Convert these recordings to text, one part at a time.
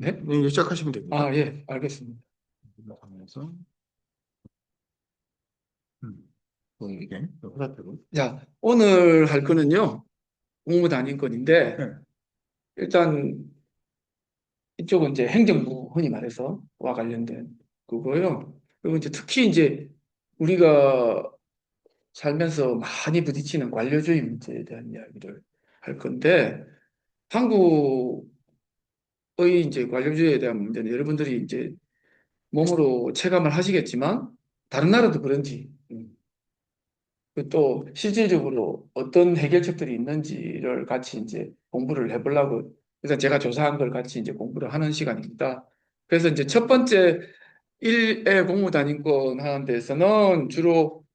네? 네, 시작하시면 됩니다. 아, 예, 알겠습니다. 하면서 이게 화살표로. 자, 오늘 할 거는요, 공무단인권인데, 네, 일단 이쪽은 이제 행정부, 흔히 말해서, 와 관련된 그거요. 그리고 이제 특히 이제 우리가 살면서 많이 부딪히는 관료주의 문제에 대한 이야기를 할 건데, 한국의 이제 관료주의에 대한 문제는 여러분들이 이제 몸으로 체감을 하시겠지만, 다른 나라도 그런지, 그또 실질적으로 어떤 해결책들이 있는지를 같이 이제 공부를 해보려고 그래서 제가 조사한 걸 같이 이제 공부를 하는 시간입니다. 그래서 이제 첫 번째 1회 공무단인권 하는 데서는 주로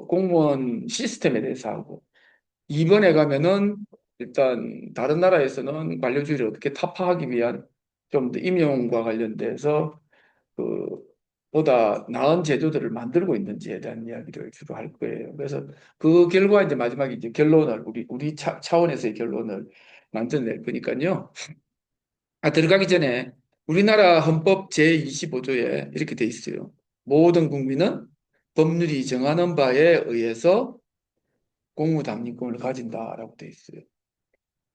공무원 시스템에 대해서 하고 2번에 가면은 일단 다른 나라에서는 관료주의를 어떻게 타파하기 위한 좀 더 임용과 관련돼서 그 보다 나은 제도들을 만들고 있는지에 대한 이야기를 주로 할 거예요. 그래서 그 결과 이제 마지막에 이제 결론을 우리 차원에서의 결론을 만들어낼 거니까요. 들어가기 전에 우리나라 헌법 제25조에 이렇게 돼 있어요. 모든 국민은 법률이 정하는 바에 의해서 공무당리권을 가진다라고 돼 있어요.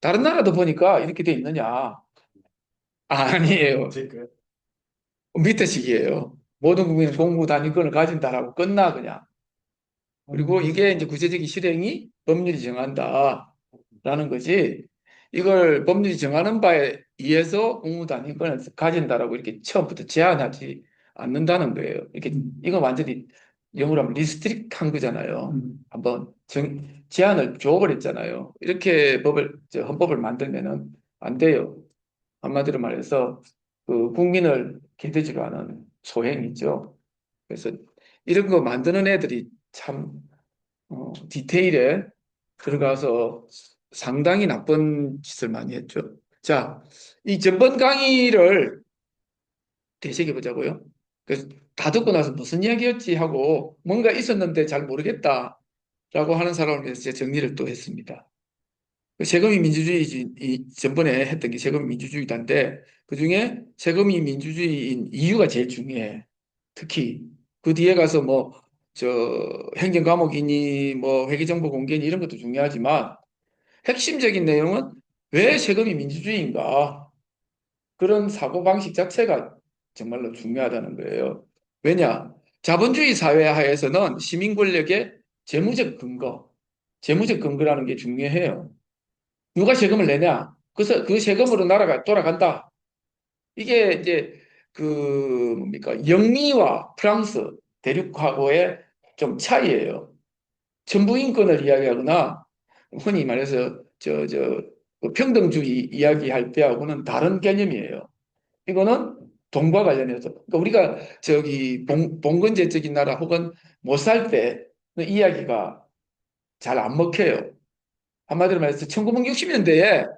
다른 나라도 보니까 이렇게 돼 있느냐? 아니에요. 제가 밑에 식이에요. 모든 국민은 공무단위권을 가진다라고 끝나 그냥. 그리고 이게 이제 구체적인 실행이 법률이 정한다라는 거지. 이걸 법률이 정하는 바에 의해서 공무단위권을 가진다라고 이렇게 처음부터 제한하지 않는다는 거예요. 이렇게 이건 완전히 영어로 하면 리스트릭한 거잖아요. 한번 제한을 줘버렸잖아요. 이렇게 헌법을 만들면은 안 돼요. 한마디로 말해서 그 국민을 기대지로 하는 소행이죠. 그래서 이런 거 만드는 애들이 참 디테일에 들어가서 상당히 나쁜 짓을 많이 했죠. 자, 이 전번 강의를 되새겨 보자고요. 그래서 다 듣고 나서 무슨 이야기였지 하고 뭔가 있었는데 잘 모르겠다라고 하는 사람을 위해서 제가 정리를 또 했습니다. 세금이 민주주의, 이 전번에 했던 게 세금이 민주주의단데 그중에 세금이 민주주의인 이유가 제일 중요해. 특히 그 뒤에 가서 뭐 저 행정감옥이니 뭐 회계정보 공개니 이런 것도 중요하지만 핵심적인 내용은 왜 세금이 민주주의인가 그런 사고방식 자체가 정말로 중요하다는 거예요. 왜냐? 자본주의 사회 하에서는 시민 권력의 재무적 근거라는 게 중요해요. 누가 세금을 내냐? 그래서 그 세금으로 나라가 돌아간다. 이게 이제 그 뭡니까? 영미와 프랑스 대륙하고의 좀 차이예요. 천부인권을 이야기하거나 흔히 말해서 그 평등주의 이야기할 때하고는 다른 개념이에요. 이거는 돈과 관련해서 그러니까 우리가 저기 봉건제적인 나라 혹은 못 살 때 이야기가 잘 안 먹혀요. 한마디로 말해서 1960년대에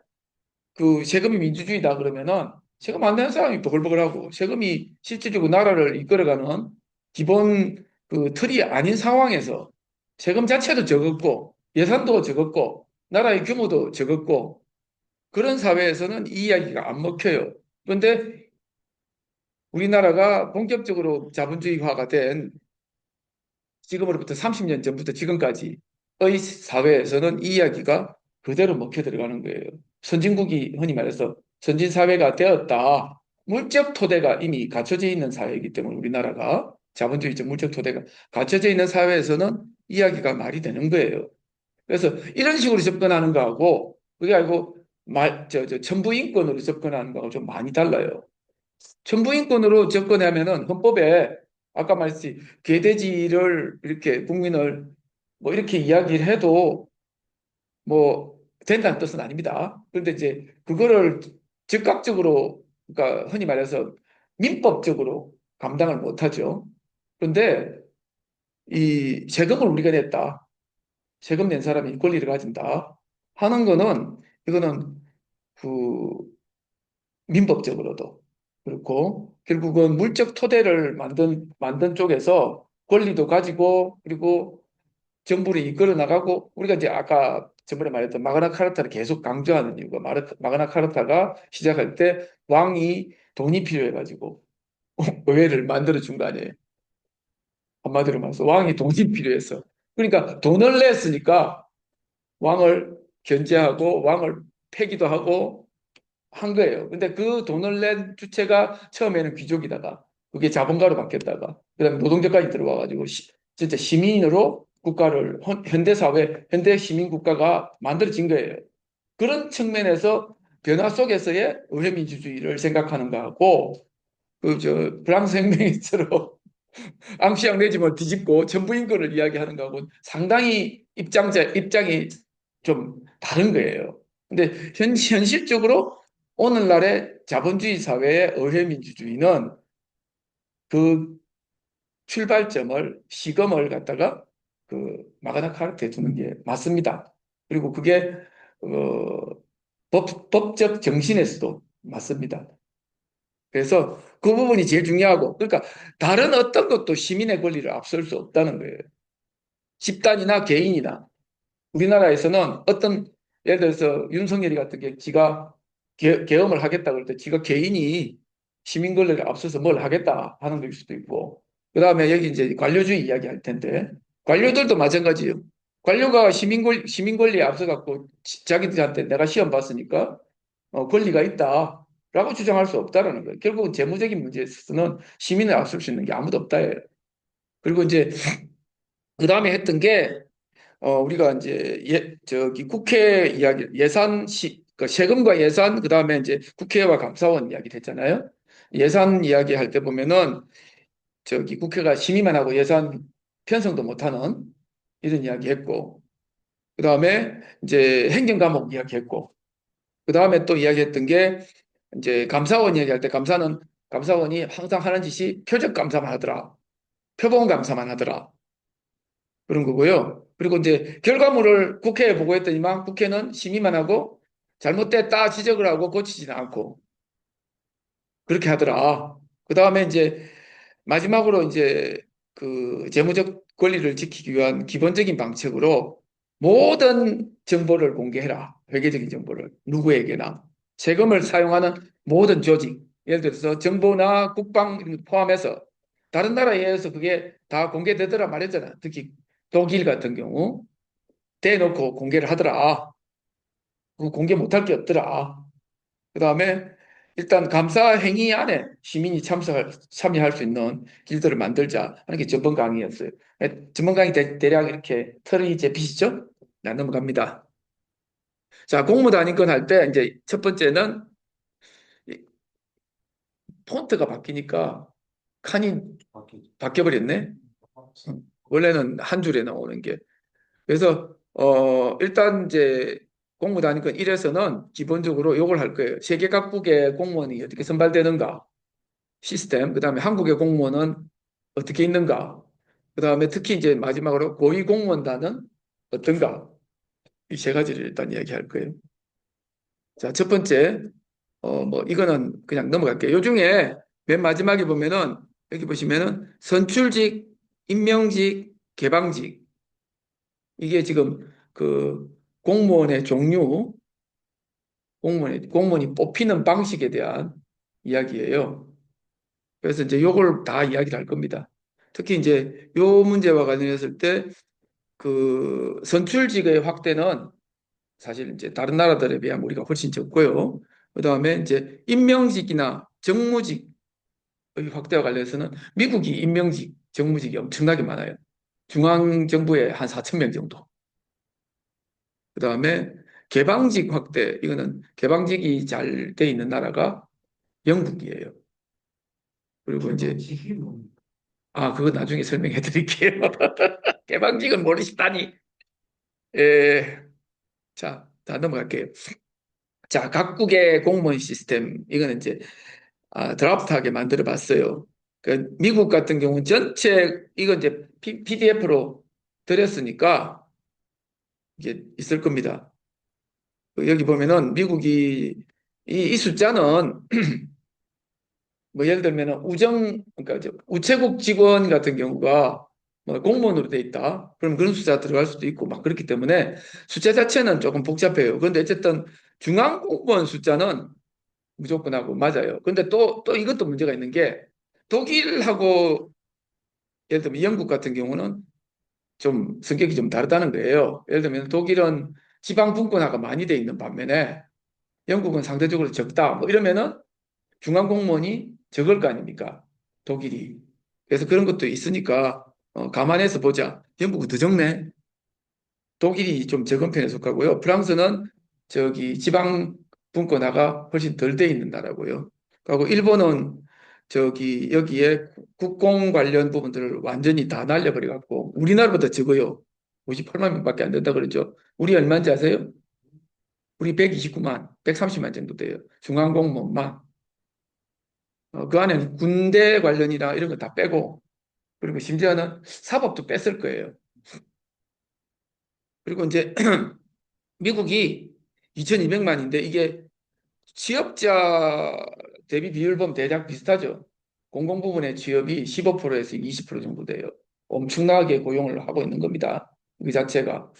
그 세금이 민주주의다 그러면은 세금 안 내는 사람이 버글버글하고 세금이 실질적으로 나라를 이끌어가는 기본 그 틀이 아닌 상황에서 세금 자체도 적었고 예산도 적었고 나라의 규모도 적었고 그런 사회에서는 이 이야기가 안 먹혀요. 그런데 우리나라가 본격적으로 자본주의화가 된 지금으로부터 30년 전부터 지금까지의 사회에서는 이 이야기가 그대로 먹혀 들어가는 거예요. 선진국이 흔히 말해서 선진사회가 되었다. 물적 토대가 이미 갖춰져 있는 사회이기 때문에 우리나라가 자본주의적 물적 토대가 갖춰져 있는 사회에서는 이야기가 말이 되는 거예요. 그래서 이런 식으로 접근하는 거하고 그게 아니고 천부인권으로 접근하는 거하고 좀 많이 달라요. 천부인권으로 접근하면은 헌법에 아까 말했듯이 개돼지를 이렇게 국민을 뭐 이렇게 이야기를 해도 뭐 된다는 뜻은 아닙니다. 그런데 이제 그거를 즉각적으로 그러니까 흔히 말해서 민법적으로 감당을 못하죠. 그런데 이 세금을 우리가 냈다. 세금 낸 사람이 권리를 가진다. 하는 거는 이거는 그 민법적으로도 그렇고 결국은 물적 토대를 만든 쪽에서 권리도 가지고 그리고 정부를 이끌어 나가고 우리가 이제 아까 저번에 말했던 마그나 카르타를 계속 강조하는 이유가 마그나 카르타가 시작할 때 왕이 돈이 필요해가지고 의회를 만들어 준 거 아니에요. 한마디로 말해서 왕이 돈이 필요했어. 그러니까 돈을 냈으니까 왕을 견제하고 왕을 패기도 하고 한 거예요. 근데 그 돈을 낸 주체가 처음에는 귀족이다가 그게 자본가로 바뀌었다가 그다음에 노동자까지 들어와가지고 진짜 시민으로 국가를 현대 사회, 현대 시민 국가가 만들어진 거예요. 그런 측면에서 변화 속에서의 의회민주주의를 생각하는 거하고 그 저 프랑스 혁명처럼 앙시앙 레지몬을 뒤집고 전부인권을 이야기하는 거하고 상당히 입장이 좀 다른 거예요. 근데 현실적으로 오늘날의 자본주의 사회의 의회민주주의는 그 출발점을 시금을 갖다가 그 마그나 카르타에 두는 게 맞습니다. 그리고 그게 법적 정신에서도 맞습니다. 그래서 그 부분이 제일 중요하고 그러니까 다른 어떤 것도 시민의 권리를 앞설 수 없다는 거예요. 집단이나 개인이나 우리나라에서는 어떤 예를 들어서 윤석열이 같은 게 지가 계엄을 하겠다 그럴 때 지가 개인이 시민 권리를 앞서서 뭘 하겠다 하는 걸 수도 있고 그다음에 여기 이제 관료주의 이야기할 텐데 관료들도 마찬가지예요. 관료가 시민 권리에 앞서 갖고 자기들한테 내가 시험 봤으니까 권리가 있다라고 주장할 수 없다라는 거예요. 결국은 재무적인 문제에 있어서는 시민을 앞설 수 있는 게 아무도 없다예요. 그리고 이제 그 다음에 했던 게 우리가 이제 저기 국회 이야기 그 세금과 예산 그다음에 이제 국회와 감사원 이야기를 했잖아요. 예산 이야기 할 때 보면은 저기 국회가 심의만 하고 예산 편성도 못하는 이런 이야기 했고 그다음에 이제 행정 과목 이야기 했고 그다음에 또 이야기했던 게 이제 감사원 이야기할 때 감사원이 항상 하는 짓이 표적 감사만 하더라. 표본 감사만 하더라. 그런 거고요. 그리고 이제 결과물을 국회에 보고했더니만 국회는 심의만 하고 잘못됐다 지적을 하고 고치지는 않고 그렇게 하더라. 그 다음에 이제 마지막으로 이제 그 재무적 권리를 지키기 위한 기본적인 방책으로 모든 정보를 공개해라. 회계적인 정보를 누구에게나 세금을 사용하는 모든 조직 예를 들어서 정보나 국방 이런 거 포함해서 다른 나라에 의해서 그게 다 공개되더라 말했잖아. 특히 독일 같은 경우 대놓고 공개를 하더라. 그 공개 못할 게 없더라. 그 다음에 일단 감사 행위 안에 시민이 참여할 수 있는 길들을 만들자 하는 게 전번 강의였어요. 전번 강의 대략 이렇게 틀이 잡히시죠? 네, 넘어갑니다. 자, 공무단위권 할 때 이제 첫 번째는 폰트가 바뀌니까 칸이 바뀌어버렸네. 원래는 한 줄에 나오는 게. 그래서 일단 이제 공무단위권 1에서는 기본적으로 요걸 할 거예요. 세계 각국의 공무원이 어떻게 선발되는가 시스템, 그다음에 한국의 공무원은 어떻게 있는가, 그다음에 특히 이제 마지막으로 고위공무원단은 어떤가 이 세 가지를 일단 이야기할 거예요. 자, 첫 번째 뭐 이거는 그냥 넘어갈게요. 요 중에 맨 마지막에 보면은 여기 보시면은 선출직, 임명직, 개방직 이게 지금 그 공무원의 종류, 공무원이 뽑히는 방식에 대한 이야기예요. 그래서 이제 요걸 다 이야기를 할 겁니다. 특히 이제 요 문제와 관련했을 때 그 선출직의 확대는 사실 이제 다른 나라들에 비하면 우리가 훨씬 적고요. 그다음에 이제 임명직이나 정무직의 확대와 관련해서는 미국이 임명직, 정무직이 엄청나게 많아요. 중앙정부에 한 4천 명 정도. 그다음에 개방직 확대, 이거는 개방직이 잘 돼 있는 나라가 영국이에요. 그리고 이제 그거 나중에 설명해 드릴게요. 개방직은 모르시다니. 예, 자, 다 넘어갈게요. 자, 각국의 공무원 시스템, 이거는 이제 드라프트하게 만들어 봤어요. 그 미국 같은 경우는 전체, 이건 이제 PDF로 드렸으니까 이게 있을 겁니다. 여기 보면은 미국이 이 숫자는 뭐 예를 들면 그러니까 우체국 직원 같은 경우가 뭐 공무원으로 돼 있다. 그럼 그런 숫자 들어갈 수도 있고 막 그렇기 때문에 숫자 자체는 조금 복잡해요. 그런데 어쨌든 중앙 공무원 숫자는 무조건 하고 맞아요. 근데 또 이것도 문제가 있는 게 독일하고 예를 들면 영국 같은 경우는 좀 성격이 좀 다르다는 거예요. 예를 들면 독일은 지방 분권화가 많이 돼 있는 반면에 영국은 상대적으로 적다. 뭐 이러면은 중앙 공무원이 적을 거 아닙니까? 독일이. 그래서 그런 것도 있으니까 감안해서 보자. 영국은 더 적네. 독일이 좀 적은 편에 속하고요. 프랑스는 저기 지방 분권화가 훨씬 덜 돼 있는 나라고요. 그리고 일본은 저기 여기에 국공 관련 부분들을 완전히 다 날려버려 갖고 우리나라보다 적어요. 58만 명밖에 안 된다 그러죠. 우리 얼마인지 아세요? 우리 129만, 130만 정도 돼요. 중앙 공무원만. 그 안에는 군대 관련이나 이런 거 다 빼고 그리고 심지어는 사법도 뺐을 거예요. 그리고 이제 미국이 2,200만인데 이게 취업자 대비 비율 보면 대략 비슷하죠. 공공부문의 취업이 15%에서 20% 정도 돼요. 엄청나게 고용을 하고 있는 겁니다. 그 자체가.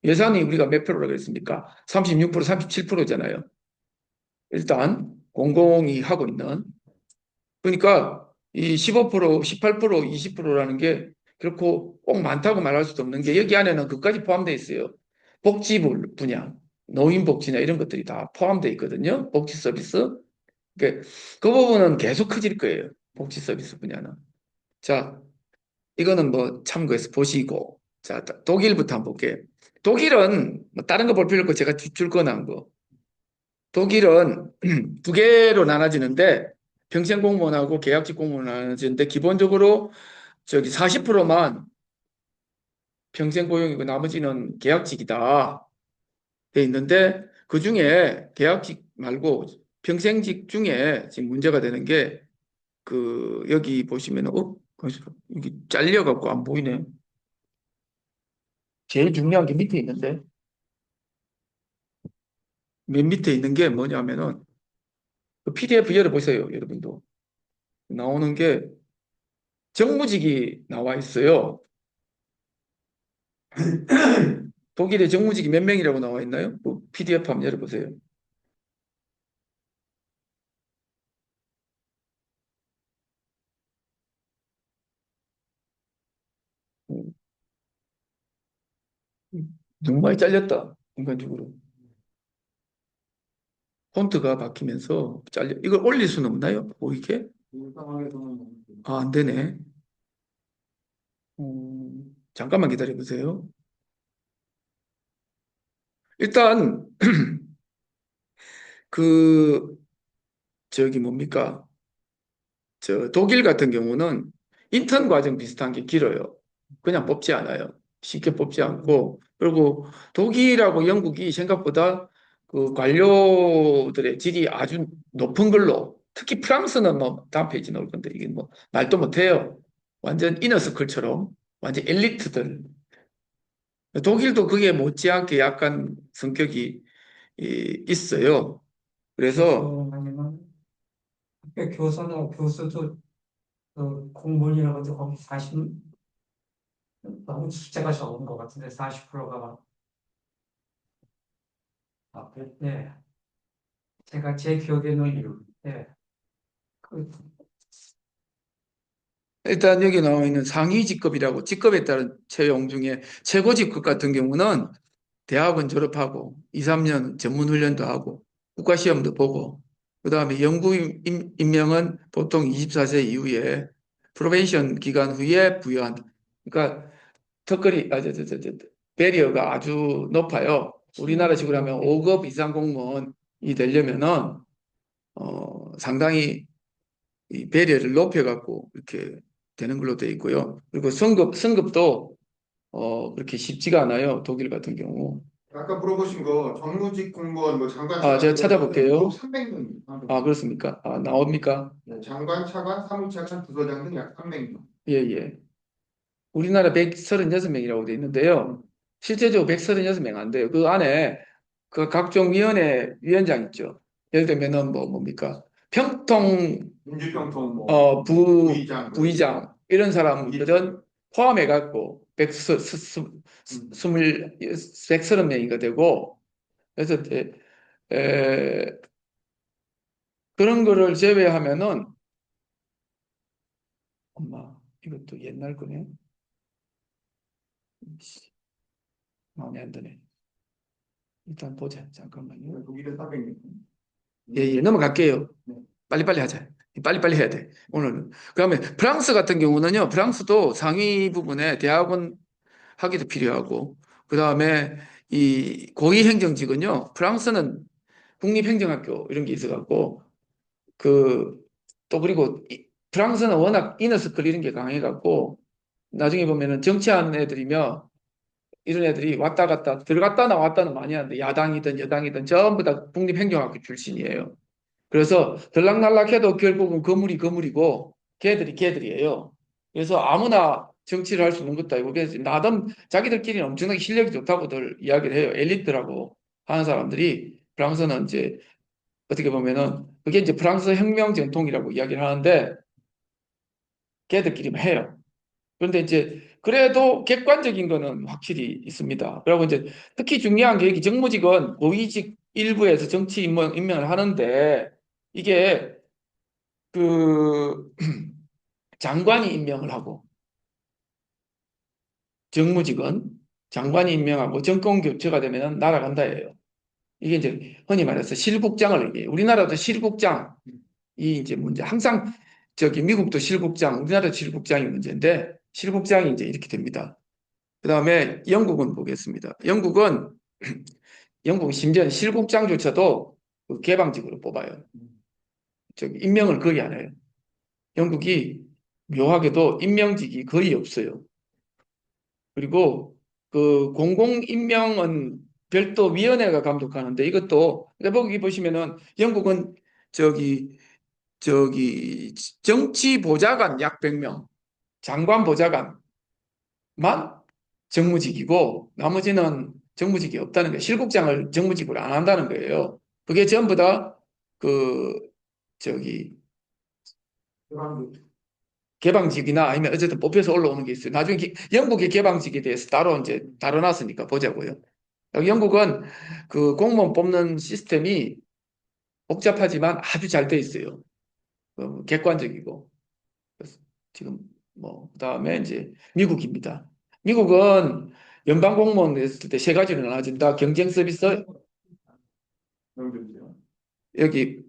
예산이 우리가 몇 프로라고 그랬습니까? 36%, 37%잖아요. 일단 공공이 하고 있는. 그러니까 이 15%, 18%, 20%라는 게 결코 꼭 많다고 말할 수도 없는 게 여기 안에는 그까지 포함되어 있어요. 복지 분야, 노인복지나 이런 것들이 다 포함되어 있거든요. 복지 서비스. 그 부분은 계속 커질 거예요. 복지 서비스 분야는. 자, 이거는 뭐 참고해서 보시고. 자, 독일부터 한번 볼게요. 독일은 뭐 다른 거 볼 필요 없고 제가 줄 거난 거. 독일은 두 개로 나눠지는데 평생 공무원하고 계약직 공무원 나눠지는데 기본적으로 저기 40%만 평생 고용이고 나머지는 계약직이다 돼 있는데 그 중에 계약직 말고 평생직 중에 지금 문제가 되는 게 그 여기 보시면 이게 잘려갖고 안 보이네. 제일 중요한 게 밑에 있는데 맨 밑에 있는 게 뭐냐면은 그 PDF 열어보세요, 여러분도. 나오는 게 정무직이 나와 있어요. 독일의 정무직이 몇 명이라고 나와 있나요? 뭐 PDF 한번 열어보세요. 너무 많이 잘렸다, 인간적으로. 폰트가 바뀌면서 잘려. 이걸 올릴 수는 없나요? 보이게? 아, 안 되네. 잠깐만 기다려 보세요. 일단 그 저기 뭡니까? 저 독일 같은 경우는 인턴 과정 비슷한 게 길어요. 그냥 뽑지 않아요. 쉽게 뽑지 않고 그리고 독일하고 영국이 생각보다 그 관료들의 질이 아주 높은 걸로 특히 프랑스는 뭐 다음 페이지 나올 건데 이게 뭐 말도 못해요. 완전 이너서클처럼 완전 엘리트들. 독일도 그게 못지않게 약간 성격이 있어요. 그래서 아니면 학교 교사나 교수도 공무원이라고 해도 거기 40, 너무 숫자가 적은 것 같은데 40%가 네. 제가 제 기억에는 네. 그, 일단 여기 나와 있는 상위 직급이라고 직급에 따른 채용 중에 최고 직급 같은 경우는 대학원 졸업하고 2, 3년 전문 훈련도 하고 국가 시험도 보고 그다음에 영구 임명은 보통 24세 이후에 프로베이션 기간 후에 부여한 그러니까 턱걸이 배리어가 아주 높아요. 우리나라 식으로 하면 5급 이상 공무원이 되려면은 상당히 이 배리어를 높여갖고 이렇게 되는 걸로 되어 있고요. 그리고 승급도 그렇게 쉽지가 않아요. 독일 같은 경우. 아까 물어보신 거 정무직 공무원 뭐 장관 아, 제가 차관 찾아볼게요. 300명. 아, 그렇습니까? 아, 나옵니까? 장관 차관 사무차관 부서장 등 약 300명. 예, 예. 우리나라 136명이라고 되어 있는데요. 실제적으로 136명 안 돼요. 그 안에 그 각종 위원회 위원장 있죠. 예를 들면은 뭐 뭡니까? 평통 민주평통 뭐 어, 부 부의장 부의장 이런 사람들은 포함해갖고 130명인가 되고, 그래서 그런 거를 제외하면은, 엄마, 이것도 옛날 거네. 마음에 안 드네. 일단 보자. 잠깐만요. 독일은 400명. 예, 넘어갈게요. 네. 빨리빨리 하자. 빨리빨리 해야 돼. 오늘은. 그러면 프랑스 같은 경우는요, 프랑스도 상위 부분에 대학원 학위도 필요하고, 그 다음에 이 고위행정직은요, 프랑스는 국립행정학교 이런 게 있어갖고, 그, 또 그리고 프랑스는 워낙 이너스쿨 이런 게 강해갖고, 나중에 보면은 정치하는 애들이며, 이런 애들이 왔다 갔다, 들어갔다 나왔다는 많이 하는데, 야당이든 여당이든 전부 다 국립행정학교 출신이에요. 그래서 들락날락해도 결국은 거물이고 걔들이 걔들이에요. 그래서 아무나 정치를 할 수 있는 것도 아니고 그래서 나름 자기들끼리는 엄청나게 실력이 좋다고들 이야기를 해요. 엘리트라고 하는 사람들이 프랑스는 이제 어떻게 보면은 그게 이제 프랑스 혁명 전통이라고 이야기를 하는데 걔들끼리만 해요. 그런데 이제 그래도 객관적인 거는 확실히 있습니다. 그리고 이제 특히 중요한 게 정무직은 고위직 일부에서 정치 임명을 하는데 이게 그 장관이 임명을 하고 정무직은 장관이 임명하고 정권 교체가 되면 날아간다예요. 이게 이제 흔히 말해서 실국장을 얘기해요. 우리나라도 실국장이 이제 문제. 항상 저기 미국도 실국장, 우리나라도 실국장이 문제인데 실국장이 이제 이렇게 됩니다. 그 다음에 영국은 보겠습니다. 영국은 심지어 실국장조차도 그 개방직으로 뽑아요. 저기 임명을 거의 안 해요. 영국이 묘하게도 임명직이 거의 없어요. 그리고 그 공공임명은 별도 위원회가 감독하는데 이것도 여기 보시면은 영국은 저기 정치 보좌관 약 100명, 장관 보좌관만 정무직이고 나머지는 정무직이 없다는 거예요. 실국장을 정무직으로 안 한다는 거예요. 그게 전부 다 그 저기 개방직이나 아니면 어쨌든 뽑혀서 올라오는 게 있어요. 나중에 영국의 개방직에 대해서 따로 이제 다뤄놨으니까 보자고요. 영국은 그 공무원 뽑는 시스템이 복잡하지만 아주 잘 돼 있어요. 객관적이고. 그래서 지금 뭐 그다음에 이제 미국입니다. 미국은 연방 공무원 했을 때 세 가지로 나눠진다. 경쟁 서비스 여기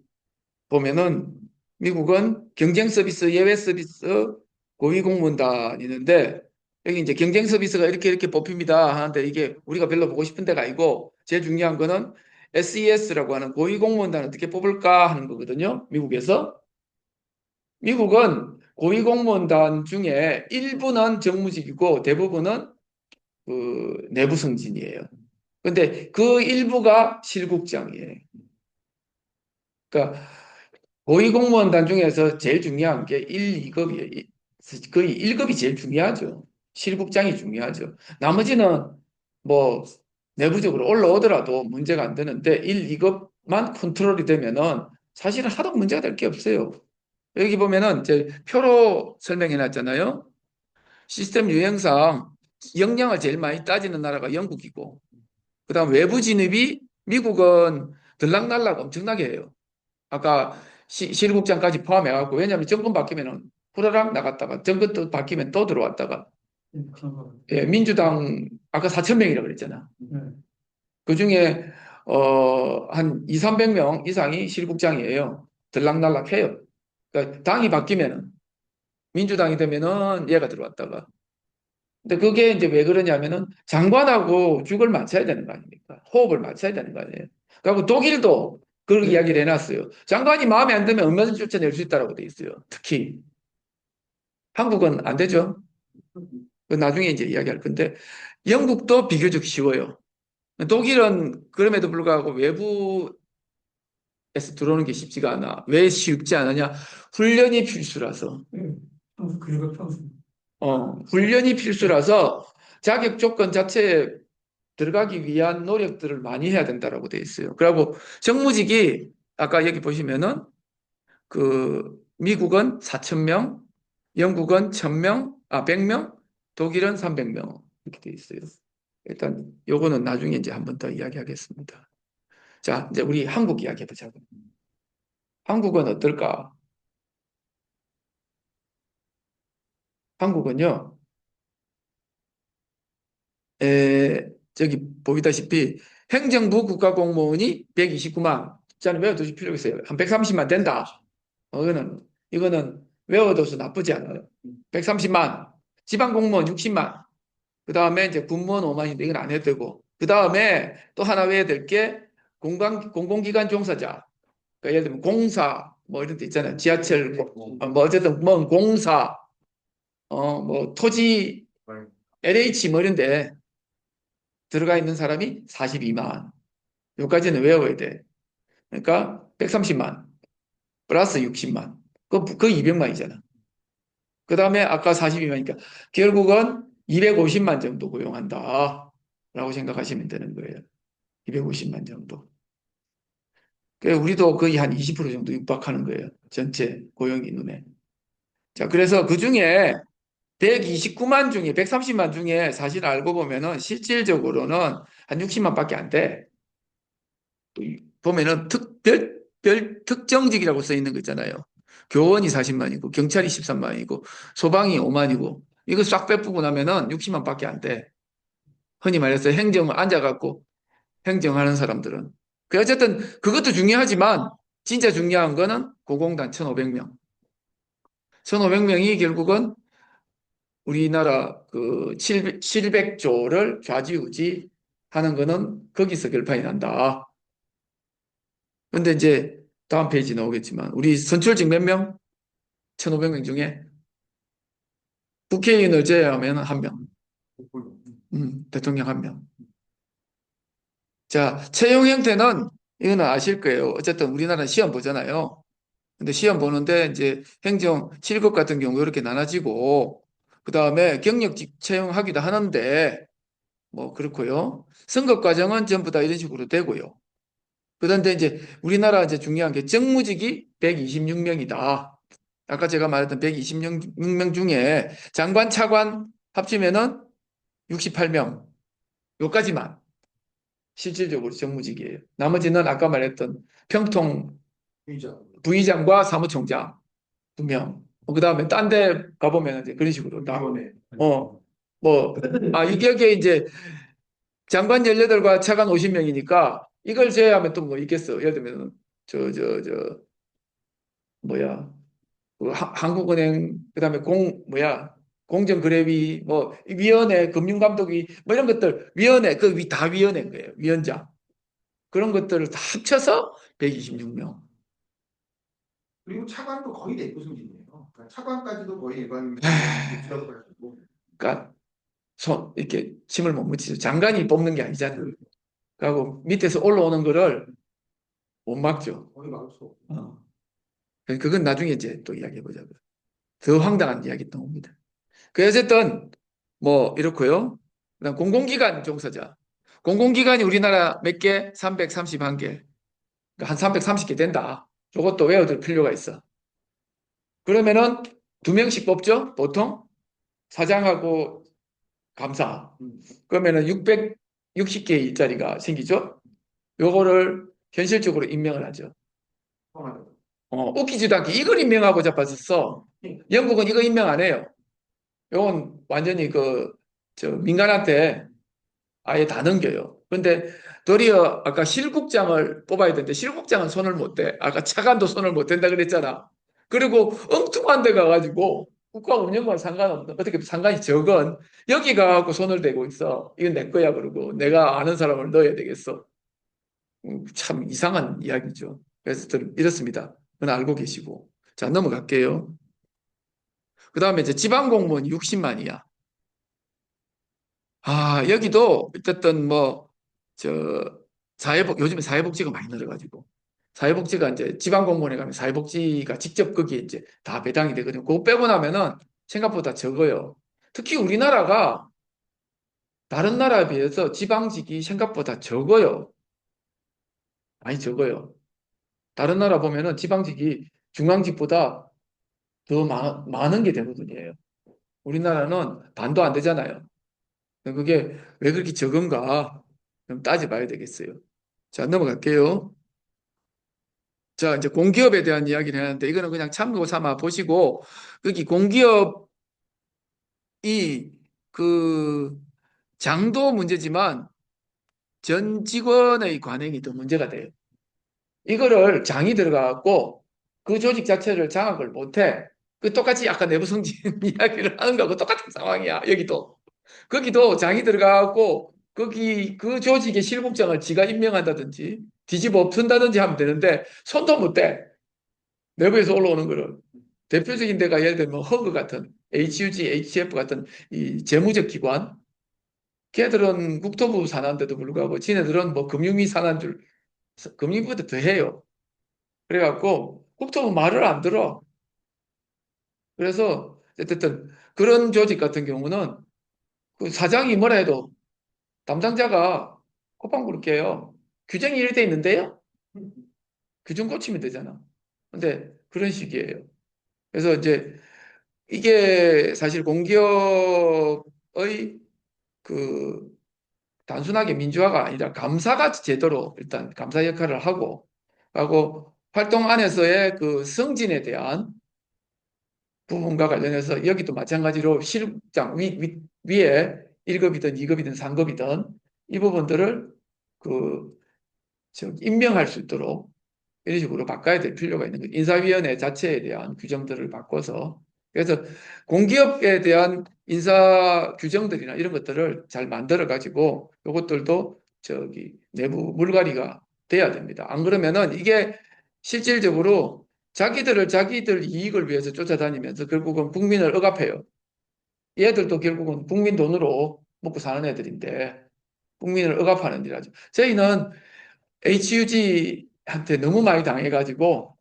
보면은 미국은 경쟁 서비스, 예외 서비스, 고위 공무원단 있는데 여기 이제 경쟁 서비스가 이렇게 뽑힙니다 하는데 이게 우리가 별로 보고 싶은 데가 아니고 제일 중요한 거는 SES라고 하는 고위 공무원단 어떻게 뽑을까 하는 거거든요. 미국에서. 미국은 고위 공무원단 중에 일부는 정무직이고 대부분은 그 내부 승진이에요. 근데 그 일부가 실국장이에요. 그러니까 고위공무원단 중에서 제일 중요한 게 1, 2급이에요. 거의 1급이 제일 중요하죠. 실국장이 중요하죠. 나머지는 뭐 내부적으로 올라오더라도 문제가 안 되는데 1, 2급만 컨트롤이 되면은 사실은 하도 문제가 될 게 없어요. 여기 보면은 이제 표로 설명해 놨잖아요. 시스템 유형상 역량을 제일 많이 따지는 나라가 영국이고 그다음 외부 진입이 미국은 들락날락 엄청나게 해요. 아까 실국장까지 포함해갖고 왜냐하면 정권 바뀌면은 후라락 나갔다가 정권 또 바뀌면 또 들어왔다가 그런 거. 예, 민주당 아까 4천 명이라고 그랬잖아. 네. 그중에 한 2, 300명 이상이 실국장이에요. 들락날락해요. 그러니까 당이 바뀌면은 민주당이 되면은 얘가 들어왔다가 근데 그게 이제 왜 그러냐면은 장관하고 죽을 맞춰야 되는 거 아닙니까? 호흡을 맞춰야 되는 거 아니에요. 그리고 독일도 그런 이야기를 해놨어요. 장관이 마음에 안 들면 얼마든지 쫓아낼 수 있다라고 돼 있어요. 특히 한국은 안 되죠. 그 나중에 이제 이야기할 건데 영국도 비교적 쉬워요. 독일은 그럼에도 불구하고 외부에서 들어오는 게 쉽지가 않아. 왜 쉽지 않느냐? 훈련이 필수라서. 평소 그리고 평소 훈련이 필수라서 자격 조건 자체에 들어가기 위한 노력들을 많이 해야 된다라고 돼 있어요. 그리고 정무직이 아까 여기 보시면은 그 미국은 4천 명, 영국은 1,000명, 100명, 독일은 300명 이렇게 돼 있어요. 일단 요거는 나중에 이제 한 번 더 이야기하겠습니다. 자, 이제 우리 한국 이야기 해보자고. 한국은 어떨까? 한국은요, 저기 보이다시피 행정부 국가공무원이 129만. 자는 외워두실 필요가 있어요. 한 130만 된다. 이거는 외워둬서 나쁘지 않아요. 130만. 지방공무원 60만. 그 다음에 이제 군무원 5만인데 이건 안 해도 되고. 그 다음에 또 하나 외워야 될 게 공공기관 종사자. 그러니까 예를 들면 공사, 뭐 이런 데 있잖아요. 지하철, 뭐 어쨌든 뭐 공사, 뭐 토지, LH 뭐 이런 데 들어가 있는 사람이 42만. 여기까지는 외워야 돼. 그러니까 130만 플러스 60만. 그 200만이잖아. 그 다음에 아까 42만이니까 결국은 250만 정도 고용한다. 라고 생각하시면 되는 거예요. 250만 정도. 우리도 거의 한 20% 정도 육박하는 거예요. 전체 고용 인원에. 자, 그래서 그 중에 129만 중에 130만 중에 사실 알고 보면은 실질적으로는 한 60만 밖에 안 돼. 또 보면은 별 특정직이라고 써 있는 거 있잖아요. 교원이 40만이고 경찰이 13만이고 소방이 5만이고 이거 싹 빼쁘고 나면은 60만 밖에 안 돼. 흔히 말해서 행정을 앉아갖고 행정하는 사람들은. 어쨌든 그것도 중요하지만 진짜 중요한 거는 고공단 1,500명. 1,500명이 결국은 우리나라 그 700조를 좌지우지 하는 거는 거기서 결판이 난다. 근데 이제 다음 페이지 나오겠지만 우리 선출직 몇 명? 1,500명 중에 국회의원을 제외하면 한 명. 대통령 한 명. 자, 채용 형태는 이거는 아실 거예요. 어쨌든 우리나라는 시험 보잖아요. 근데 시험 보는데 이제 행정 7급 같은 경우 이렇게 나눠지고 그다음에 경력직 채용하기도 하는데 뭐 그렇고요. 선거 과정은 전부 다 이런 식으로 되고요. 그런데 이제 우리나라 이제 중요한 게 정무직이 126명이다. 아까 제가 말했던 126명 중에 장관, 차관 합치면은 68명. 요까지만 실질적으로 정무직이에요. 나머지는 아까 말했던 평통 부의장과 사무총장 2명. 그 다음에 딴 데 가보면 이제 그런 식으로 다. 이게 이제 장관 18과 차관 50명이니까 이걸 제외하면 또 뭐 있겠어. 예를 들면, 뭐야. 한국은행, 그 다음에 공정거래위, 뭐, 위원회, 금융감독위, 뭐 이런 것들, 위원회, 다 위원회인 거예요. 위원장. 그런 것들을 다 합쳐서 126명. 그리고 차관도 거의 내부 승진이에요. 그러니까 차관까지도 거의 일반 그러니까, 이렇게 침을 못 묻히죠. 장관이 뽑는 게 아니잖아요. 그리고 밑에서 올라오는 거를 못 막죠. 거의 막을 수 없고. 그건 나중에 이제 또 이야기해보자고요. 더 황당한 이야기 또 옵니다. 어쨌든, 뭐, 이렇고요. 그다음 공공기관 종사자. 공공기관이 우리나라 몇 개? 331개. 그러니까 한 330개 된다. 이것도 외워둘 필요가 있어. 그러면은 2명씩 뽑죠? 보통? 사장하고 감사. 그러면은 660개의 일자리가 생기죠? 요거를 현실적으로 임명을 하죠. 웃기지도 않게 이걸 임명하고 잡았었어. 영국은 이거 임명 안 해요. 요건 완전히 민간한테 아예 다 넘겨요. 근데 도리어 아까 실국장을 뽑아야 되는데 실국장은 손을 못 대. 아까 차관도 손을 못 댄다 그랬잖아. 그리고 엉뚱한 데 가가지고 국가 운영과는 상관없는 어떻게 상관이 적은 여기 가갖고 손을 대고 있어. 이건 내 거야 그러고 내가 아는 사람을 넣어야 되겠어. 참 이상한 이야기죠. 그래서 이렇습니다. 그건 알고 계시고. 자, 넘어갈게요. 그 다음에 이제 지방공무원 60만이야. 여기도 어쨌든 요즘에 사회복지가 많이 늘어가지고 사회복지가 이제 지방공무원에 가면 사회복지가 직접 거기에 이제 다 배당이 되거든요. 그거 빼고 나면은 생각보다 적어요. 특히 우리나라가 다른 나라에 비해서 지방직이 생각보다 적어요. 많이 적어요. 다른 나라 보면은 지방직이 중앙직보다 더 많은 게 대부분이에요. 우리나라는 반도 안 되잖아요. 그게 왜 그렇게 적은가? 좀 따져봐야 되겠어요. 자, 넘어갈게요. 자, 이제 공기업에 대한 이야기를 하는데 이거는 그냥 참고 삼아 보시고 여기 공기업이 그 장도 문제지만 전 직원의 관행이 더 문제가 돼요. 이거를 장이 들어가고 그 조직 자체를 장악을 못해. 그 똑같이 아까 내부 승진 이야기를 하는 거하고 똑같은 상황이야. 여기도. 거기도 장이 들어가고 거기 그 조직의 실국장을 지가 임명한다든지 뒤집어 엎은다든지 하면 되는데 손도 못 대. 내부에서 올라오는 거를. 대표적인 데가 예를 들면 허그 같은 HUG, HF 같은 이 재무적 기관. 걔들은 국토부 산하인데도 불구하고 지네들은 뭐 금융위 산하인 줄 금융위보다 더 해요. 그래갖고 국토부 말을 안 들어. 그래서 어쨌든 그런 조직 같은 경우는 그 사장이 뭐라 해도 담당자가 코방구를 깨요. 규정이 이렇게 돼 있는데요. 규정 고치면 되잖아. 근데 그런 식이에요. 그래서 이제 이게 사실 공기업의 그 단순하게 민주화가 아니라 감사가 제대로 일단 감사 역할을 하고 활동 안에서의 그 승진에 대한 부분과 관련해서 여기도 마찬가지로 실장 위에 1급이든 2급이든 3급이든 이 부분들을 그 임명할 수 있도록 이런 식으로 바꿔야 될 필요가 있는 거예요. 인사위원회 자체에 대한 규정들을 바꿔서 그래서 공기업에 대한 인사 규정들이나 이런 것들을 잘 만들어 가지고 이것들도 내부 물갈이가 돼야 됩니다. 안 그러면은 이게 실질적으로 자기들 이익을 위해서 쫓아다니면서 결국은 국민을 억압해요. 얘들도 결국은 국민 돈으로 먹고 사는 애들인데 국민을 억압하는 일이죠. 저희는 HUG한테 너무 많이 당해가지고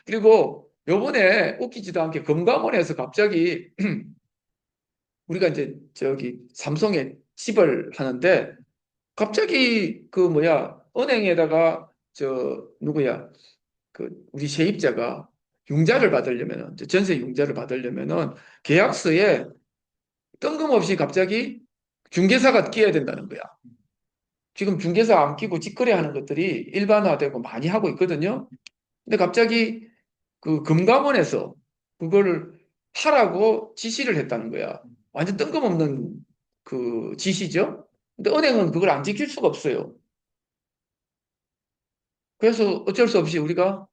그리고 요번에 웃기지도 않게 금감원에서 갑자기 우리가 이제 삼성에 칩을 하는데 갑자기 은행에다가 누구야 우리 세입자가 융자를 받으려면은 전세 융자를 받으려면은 계약서에 뜬금없이 갑자기 중개사가 끼어야 된다는 거야. 지금 중개사 안 끼고 직거래하는 것들이 일반화되고 많이 하고 있거든요. 근데 갑자기 그 금감원에서 그걸 하라고 지시를 했다는 거야. 완전 뜬금없는 그 지시죠. 근데 은행은 그걸 안 지킬 수가 없어요. 그래서 어쩔 수 없이 우리가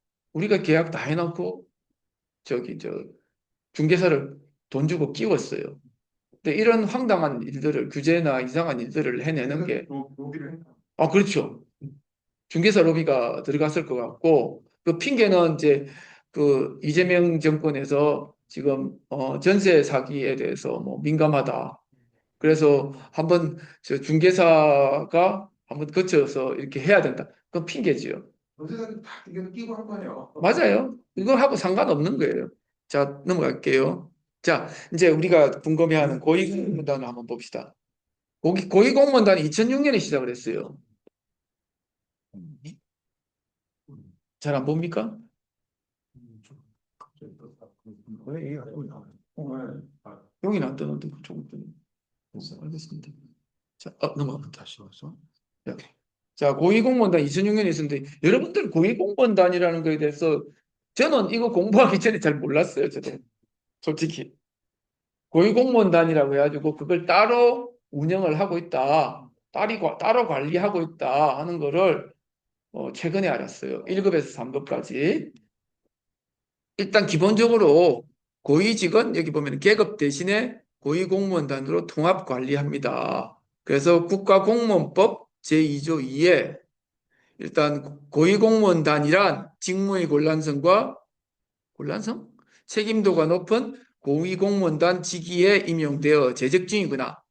계약 다 해놓고 저기 저 중개사를 돈 주고 끼웠어요. 근데 이런 황당한 일들을 규제나 이상한 일들을 해내는 게 로비를 했다. 그렇죠. 중개사 로비가 들어갔을 것 같고 그 핑계는 이제 그 이재명 정권에서 지금 전세 사기에 대해서 뭐 민감하다. 그래서 한번 저 중개사가 한번 거쳐서 이렇게 해야 된다. 그건 핑계지요. 요새는 다 이거 끼고 한 거네요. 맞아요. 이거 하고 상관없는 거예요. 자, 넘어갈게요. 자, 이제 우리가 궁금해하는 고위공무원단을 한번 봅시다. 고위공무원단이 2006년에 시작을 했어요. 잘 안 봅니까? 왜 이게 안 나와요? 여기는 안 뜨는데 그쪽은 뜨네. 알겠습니다. 자, 넘어가. 다시 와서. 자, 고위공무원단 2006년에 있었는데 여러분들 고위공무원단이라는 거에 대해서 저는 이거 공부하기 전에 잘 몰랐어요. 저도 솔직히 고위공무원단이라고 해가지고 그걸 따로 운영을 하고 있다. 따로 관리하고 있다 하는 거를 최근에 알았어요. 1급에서 3급까지. 일단 기본적으로 고위직은 여기 보면 계급 대신에 고위공무원단으로 통합 관리합니다. 그래서 국가공무원법 제2조 2에 일단 고위공무원단이란 직무의 곤란성? 책임도가 높은 고위공무원단 직위에 임용되어 재직 중이거나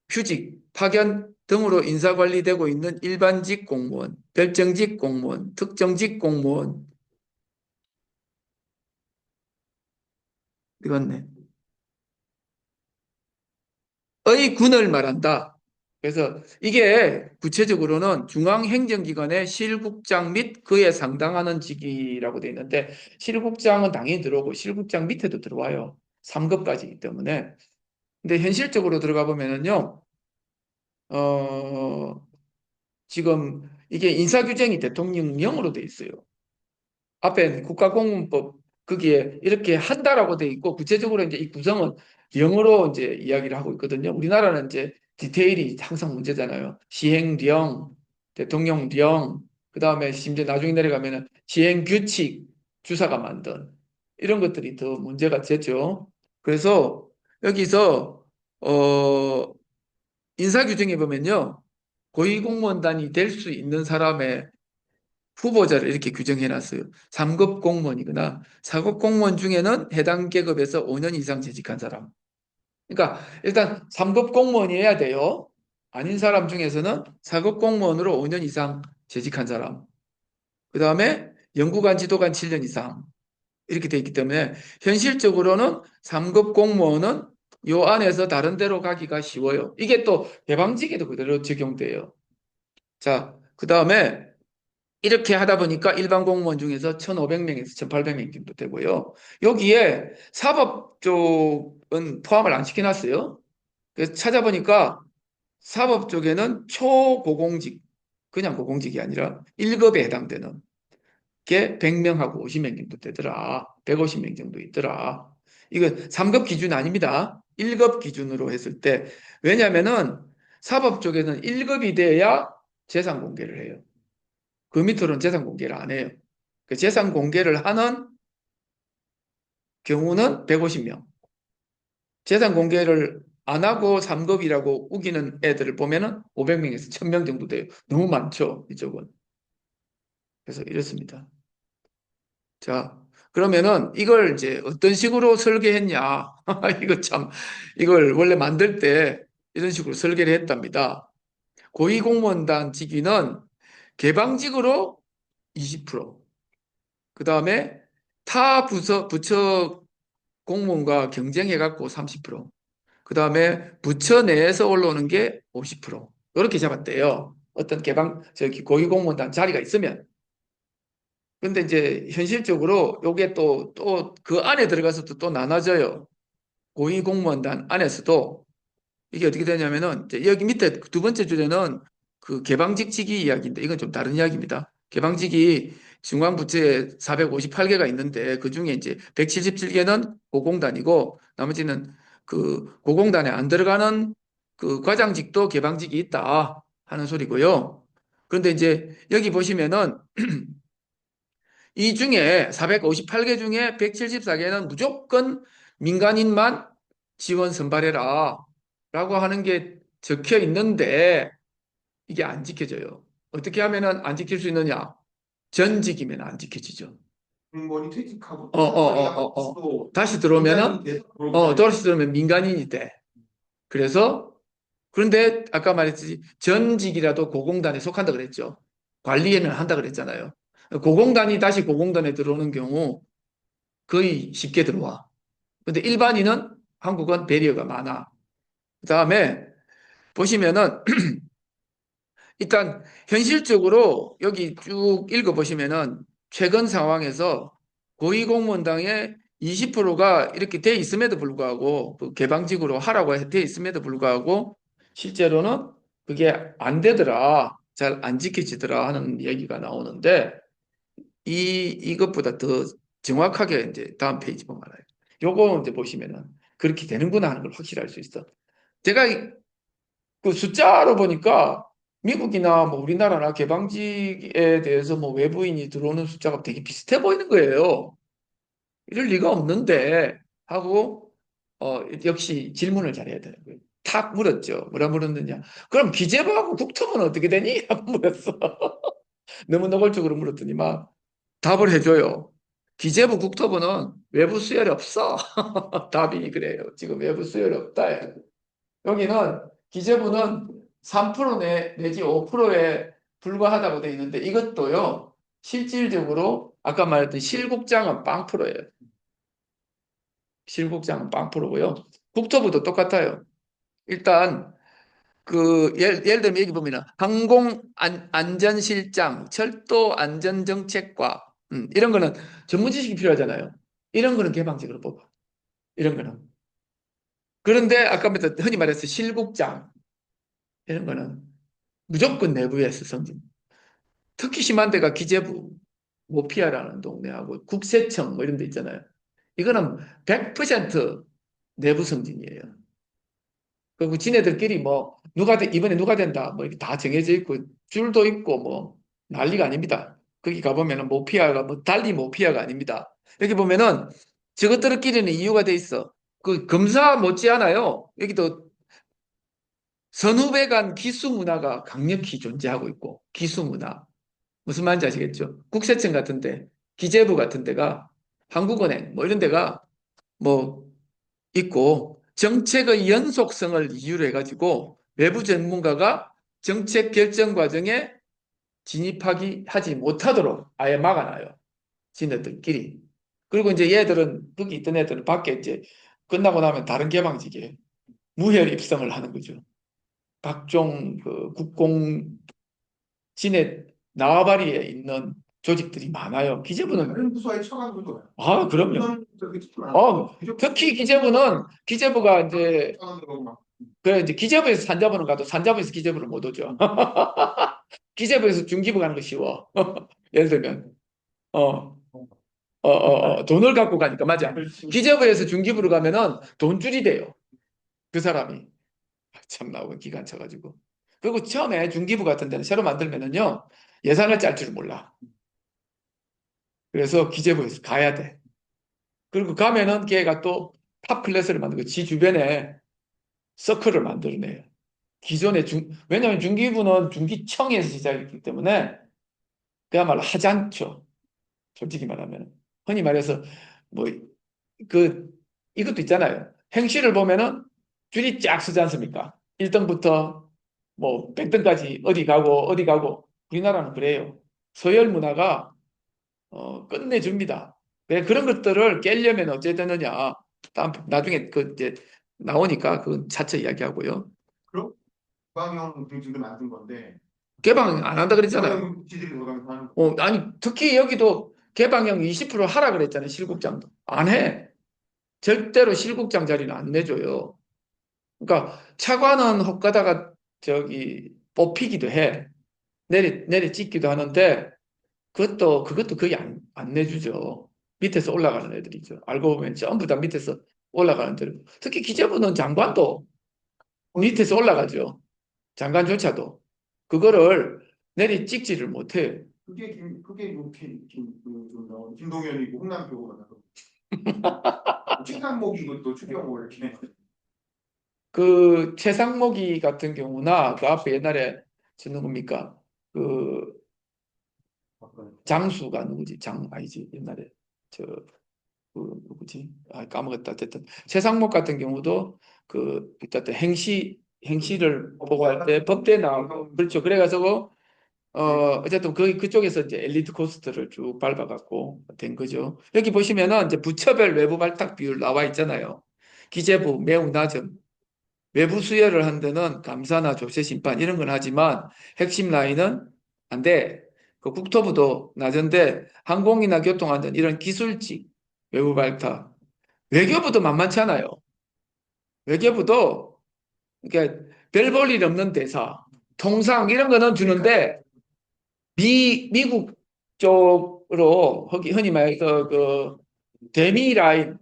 휴직, 파견 등으로 인사관리되고 있는 일반직 공무원, 별정직 공무원, 특정직 공무원 이건네. 의 군을 말한다. 그래서 이게 구체적으로는 중앙행정기관의 실국장 및 그에 상당하는 직위라고 되어 있는데 실국장은 당연히 들어오고 실국장 밑에도 들어와요. 3급까지이기 때문에. 근데 현실적으로 들어가 보면은요, 지금 이게 인사규정이 대통령령으로 돼 있어요. 앞에 국가공무원법 거기에 이렇게 한다라고 돼 있고 구체적으로 이제 이 구성은 영어로 이제 이야기를 하고 있거든요. 우리나라는 이제 디테일이 항상 문제잖아요. 시행령, 대통령령, 그 다음에 심지어 나중에 내려가면은 시행규칙, 주사가 만든 이런 것들이 더 문제가 되죠. 그래서 여기서 어 인사규정에 보면요. 고위공무원단이 될 수 있는 사람의 후보자를 이렇게 규정해 놨어요. 3급 공무원이거나 4급 공무원 중에는 해당 계급에서 5년 이상 재직한 사람. 그러니까 일단 3급 공무원이어야 돼요. 아닌 사람 중에서는 4급 공무원으로 5년 이상 재직한 사람. 그 다음에 연구관, 지도관 7년 이상. 이렇게 돼 있기 때문에 현실적으로는 3급 공무원은 요 안에서 다른 데로 가기가 쉬워요. 이게 또 개방직에도 그대로 적용돼요. 자, 그 다음에 이렇게 하다 보니까 일반 공무원 중에서 1,500명에서 1,800명 정도 되고요. 여기에 사법 쪽은 포함을 안 시켜놨어요. 그래서 찾아보니까 사법 쪽에는 초고공직, 그냥 고공직이 아니라 1급에 해당되는 게 100명하고 50명 정도 되더라. 150명 정도 있더라. 이건 3급 기준 아닙니다. 1급 기준으로 했을 때. 왜냐면은 사법 쪽에는 1급이 돼야 재산 공개를 해요. 그 밑으로는 재산 공개를 안 해요. 그 재산 공개를 하는 경우는 150명. 재산 공개를 안 하고 3급이라고 우기는 애들을 보면은 500명에서 1000명 정도 돼요. 너무 많죠, 이쪽은. 그래서 이렇습니다. 자, 그러면은 이걸 이제 어떤 식으로 설계했냐? 이거 참, 이걸 원래 만들 때 이런 식으로 설계를 했답니다. 고위공무원단 직위는 개방직으로 20%, 그 다음에 타 부처 공무원과 경쟁해갖고 30%, 그 다음에 부처 내에서 올라오는 게 50%, 이렇게 잡았대요. 어떤 저기 고위공무원단 자리가 있으면. 근데 이제 현실적으로 요게 또 그 안에 들어가서 또 나눠져요. 고위공무원단 안에서도 이게 어떻게 되냐면은 이제 여기 밑에 두 번째 주제는 그 개방직 직위 이야기인데 이건 좀 다른 이야기입니다. 개방직이 중앙부처에 458개가 있는데 그 중에 이제 177개는 고공단이고 나머지는 그 고공단에 안 들어가는 그 과장직도 개방직이 있다 하는 소리고요. 그런데 이제 여기 보시면은 이 중에 458개 중에 174개는 무조건 민간인만 지원 선발해라 라고 하는 게 적혀 있는데 이게 안 지켜져요. 어떻게 하면은 안 지킬 수 있느냐? 전직이면 안 지켜지죠. 공무원이 퇴직하고 어, 또 어, 어, 사과리 어, 어. 또 다시 들어오면은, 민간인이 돼서 돌아가야 다시 들어오면 민간인이 돼. 그래서, 그런데 아까 말했듯이 전직이라도 고공단에 속한다 그랬죠. 관리에는 한다 그랬잖아요. 고공단이 다시 고공단에 들어오는 경우 거의 쉽게 들어와. 근데 일반인은 한국은 배리어가 많아. 그 다음에 보시면은 일단 현실적으로 여기 쭉 읽어보시면은 최근 상황에서 고위공무원당의 20%가 이렇게 돼 있음에도 불구하고 그 개방직으로 하라고 돼 있음에도 불구하고 실제로는 그게 안 되더라. 잘 안 지켜지더라 하는 얘기가 나오는데 이것보다 더 정확하게 이제 다음 페이지 보면 알아요. 요거 이제 보시면은 그렇게 되는구나 하는 걸 확실히 알 수 있어. 제가 그 숫자로 보니까 미국이나 뭐 우리나라나 개방직에 대해서 뭐 외부인이 들어오는 숫자가 되게 비슷해 보이는 거예요. 이럴 리가 없는데 하고 역시 질문을 잘해야 되는 거예요. 탁 물었죠. 뭐라 물었느냐? 그럼 기재부하고 국토부는 어떻게 되니? 하고 물었어. 너무 노골적으로 물었더니 막 답을 해줘요. 기재부 국토부는 외부 수혈이 없어. 답이 그래요. 지금 외부 수혈이 없다. 여기는 기재부는 3% 내지 5%에 불과하다고 되어 있는데 이것도요. 실질적으로 아까 말했던 실국장은 빵프로예요. 실국장은 빵프로고요. 국토부도 똑같아요. 일단 그 예를 들면 여기 보면은 안전실장, 철도 안전정책과 이런 거는 전문 지식이 필요하잖아요. 이런 거는 개방직으로 뽑아. 이런 거는. 그런데 아까 흔히 말해서 실국장 이런 거는 무조건 내부에서 승진. 특히 심한 데가 기재부, 모피아라는 동네하고 국세청 뭐 이런 데 있잖아요. 이거는 100% 내부 승진이에요. 그리고 지네들끼리 뭐 이번에 누가 된다 뭐 이렇게 다 정해져 있고 줄도 있고 뭐 난리가 아닙니다. 거기 가보면은 모피아가 뭐 달리 모피아가 아닙니다. 여기 보면은 저것들끼리는 이유가 돼 있어. 그 검사 못지않아요. 여기도 선후배 간 기수 문화가 강력히 존재하고 있고 기수 문화. 무슨 말인지 아시겠죠? 국세청 같은데, 기재부 같은 데가, 한국은행, 뭐 이런 데가 뭐 있고, 정책의 연속성을 이유로 해가지고, 외부 전문가가 정책 결정 과정에 하지 못하도록 아예 막아놔요. 지네들끼리. 그리고 이제 얘들은, 거기 있던 애들은 밖에 이제 끝나고 나면 다른 개방직에 무혈 입성을 하는 거죠. 각종 그 국공 진해縄張리에 있는 조직들이 많아요. 기재부는 다른 부서의 처방도 좋아요. 그럼요. 우선 저기 특히 많아요. 특히 기재부가 이제 처방으로 막 그래 이제 기재부에서 산자부는 가도 산자부에서 기재부를 못 오죠. 기재부에서 중기부 가는 거 쉬워. 예를 들면 돈을 갖고 가니까 맞아. 기재부에서 중기부로 가면은 돈줄이 돼요. 그 사람이 참 나오고 기간 차가지고. 그리고 처음에 중기부 같은 데는 새로 만들면은요 예산을 짤 줄 몰라. 그래서 기재부에서 가야 돼. 그리고 가면은 걔가 또 탑 클래스를 만들고 지 주변에 서클을 만들어내요. 왜냐하면 중기부는 중기청에서 시작했기 때문에 그야말로 하찮죠. 솔직히 말하면. 흔히 말해서 뭐, 그, 이것도 있잖아요. 행시를 보면은 줄이 쫙 서지 않습니까? 1등부터 뭐 100등까지 어디 가고 우리나라는 그래요. 서열 문화가 끝내줍니다. 왜 그런 것들을 깨려면 어찌 되느냐. 나중에 그 이제 나오니까 그건 차차 이야기하고요. 그런 방형 등지를 만든 건데 개방 안 한다 그랬잖아요. 지들이 들어가면서 하는 거. 아니 특히 여기도 개방형 20% 하라 그랬잖아요. 실국장도 안 해. 절대로 실국장 자리는 안 내줘요. 그러니까 차관은 헛가다가 저기 뽑히기도 해. 내리 찍기도 하는데 그것도 거의 안 내주죠. 밑에서 올라가는 애들이죠. 알고 보면 전부 다 밑에서 올라가는 애들. 특히 기재부는 장관도 밑에서 올라가죠. 장관조차도. 그거를 내리 찍지를 못해요. 그게 김동연이고 홍남표가 나고 최상목이고 또 추경호 이렇게 그 최상목이 같은 경우나 그 앞에 옛날에 저 누굽니까? 그 장수가 누구지? 아니지. 옛날에 누구지? 까먹었다. 어쨌든 최상목 같은 경우도 일단 행시를 보고할 때 법대 나오고 그렇죠. 그래가지고 어쨌든 그쪽에서 이제 엘리트 코스트를 쭉 밟아갖고 된 거죠. 여기 보시면은 이제 부처별 외부 발탁 비율 나와 있잖아요. 기재부 매우 낮음. 외부 수혈을 한 데는 감사나 조세 심판 이런 건 하지만 핵심 라인은 안 돼. 그 국토부도 낮은데 항공이나 교통안전 이런 기술직 외부 발탁. 외교부도 만만치 않아요. 외교부도 그러니까 별 볼 일 없는 대사, 통상 이런 거는 주는데 미국 쪽으로 흔히 말해서 그 대미 라인,